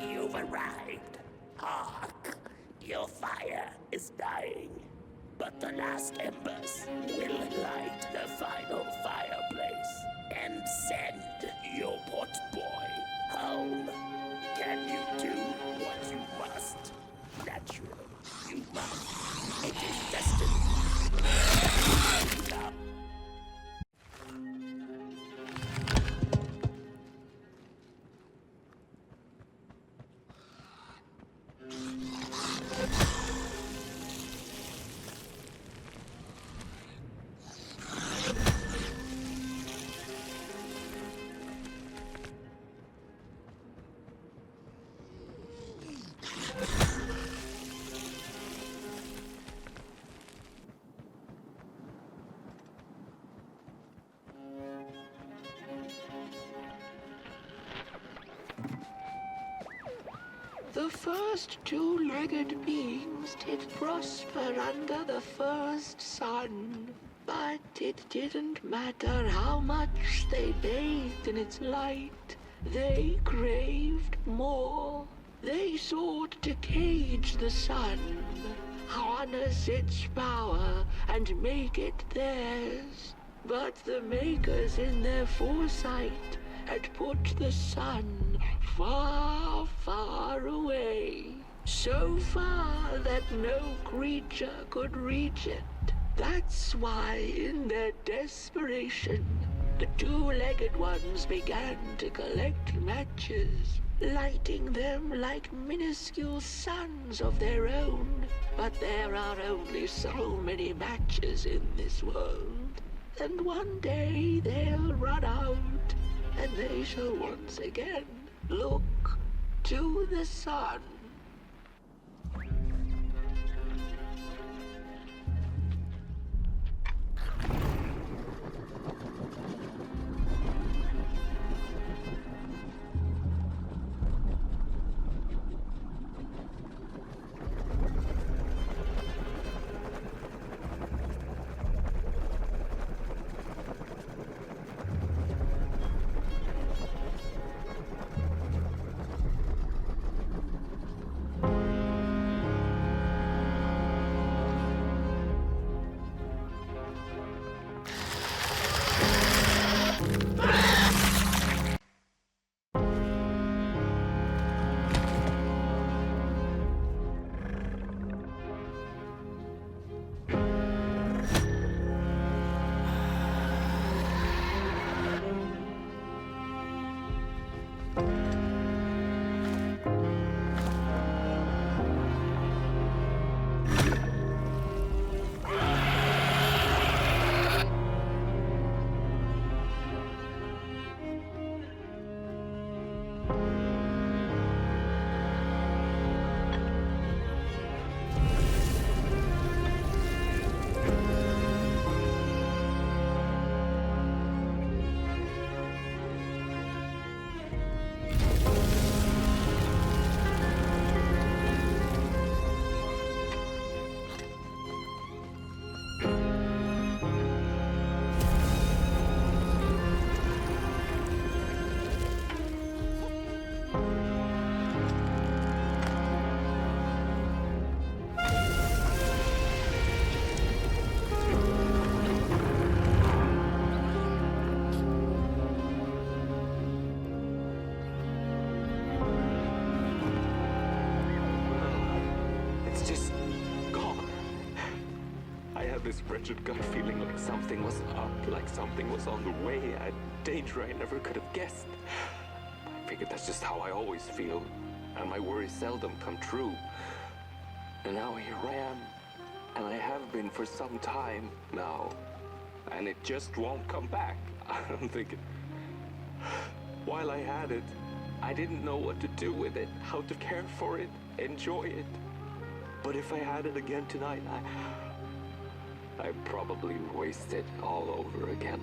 You've arrived. Hark! Your fire is dying. But the last embers will light the final fireplace and send your Potboy home. Can you do what you must? Naturally, you must. It is destiny. The first two-legged beings did prosper under the first sun. But it didn't matter how much they bathed in its light. They craved more. They sought to cage the sun, harness its power, and make it theirs. But the makers in their foresight had put the sun far, far away. So far that no creature could reach it. That's why, in their desperation, the two-legged ones began to collect matches, lighting them like minuscule suns of their own. But there are only so many matches in this world, and one day they'll run out, and they shall once again look to the sun. This wretched gut feeling like something was up, like something was on the way, a danger I never could have guessed. I figured that's just how I always feel, and my worries seldom come true. And now here I am, And I have been for some time now. And it just won't come back. I'm thinking, while I had it, I didn't know what to do with it, how to care for it, enjoy it. But if I had it again tonight, I'd probably waste it all over again.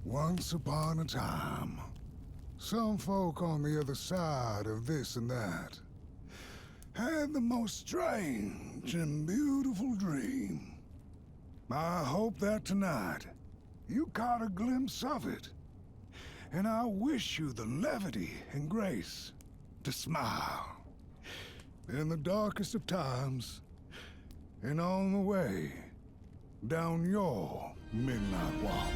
Once upon a time, some folk on the other side of this and that had the most strange and beautiful dream. I hope that tonight you caught a glimpse of it, and I wish you the levity and grace to smile in the darkest of times and on the way down your midnight walk.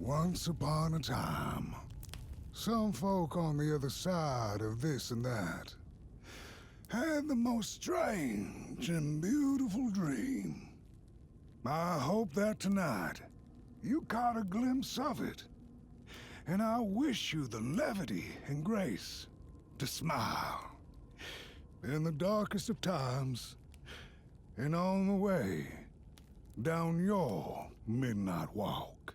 Once upon a time, some folk on the other side of this and that had the most strange and beautiful dream. I hope that tonight you caught a glimpse of it, and I wish you the levity and grace to smile in the darkest of times and on the way down your midnight walk.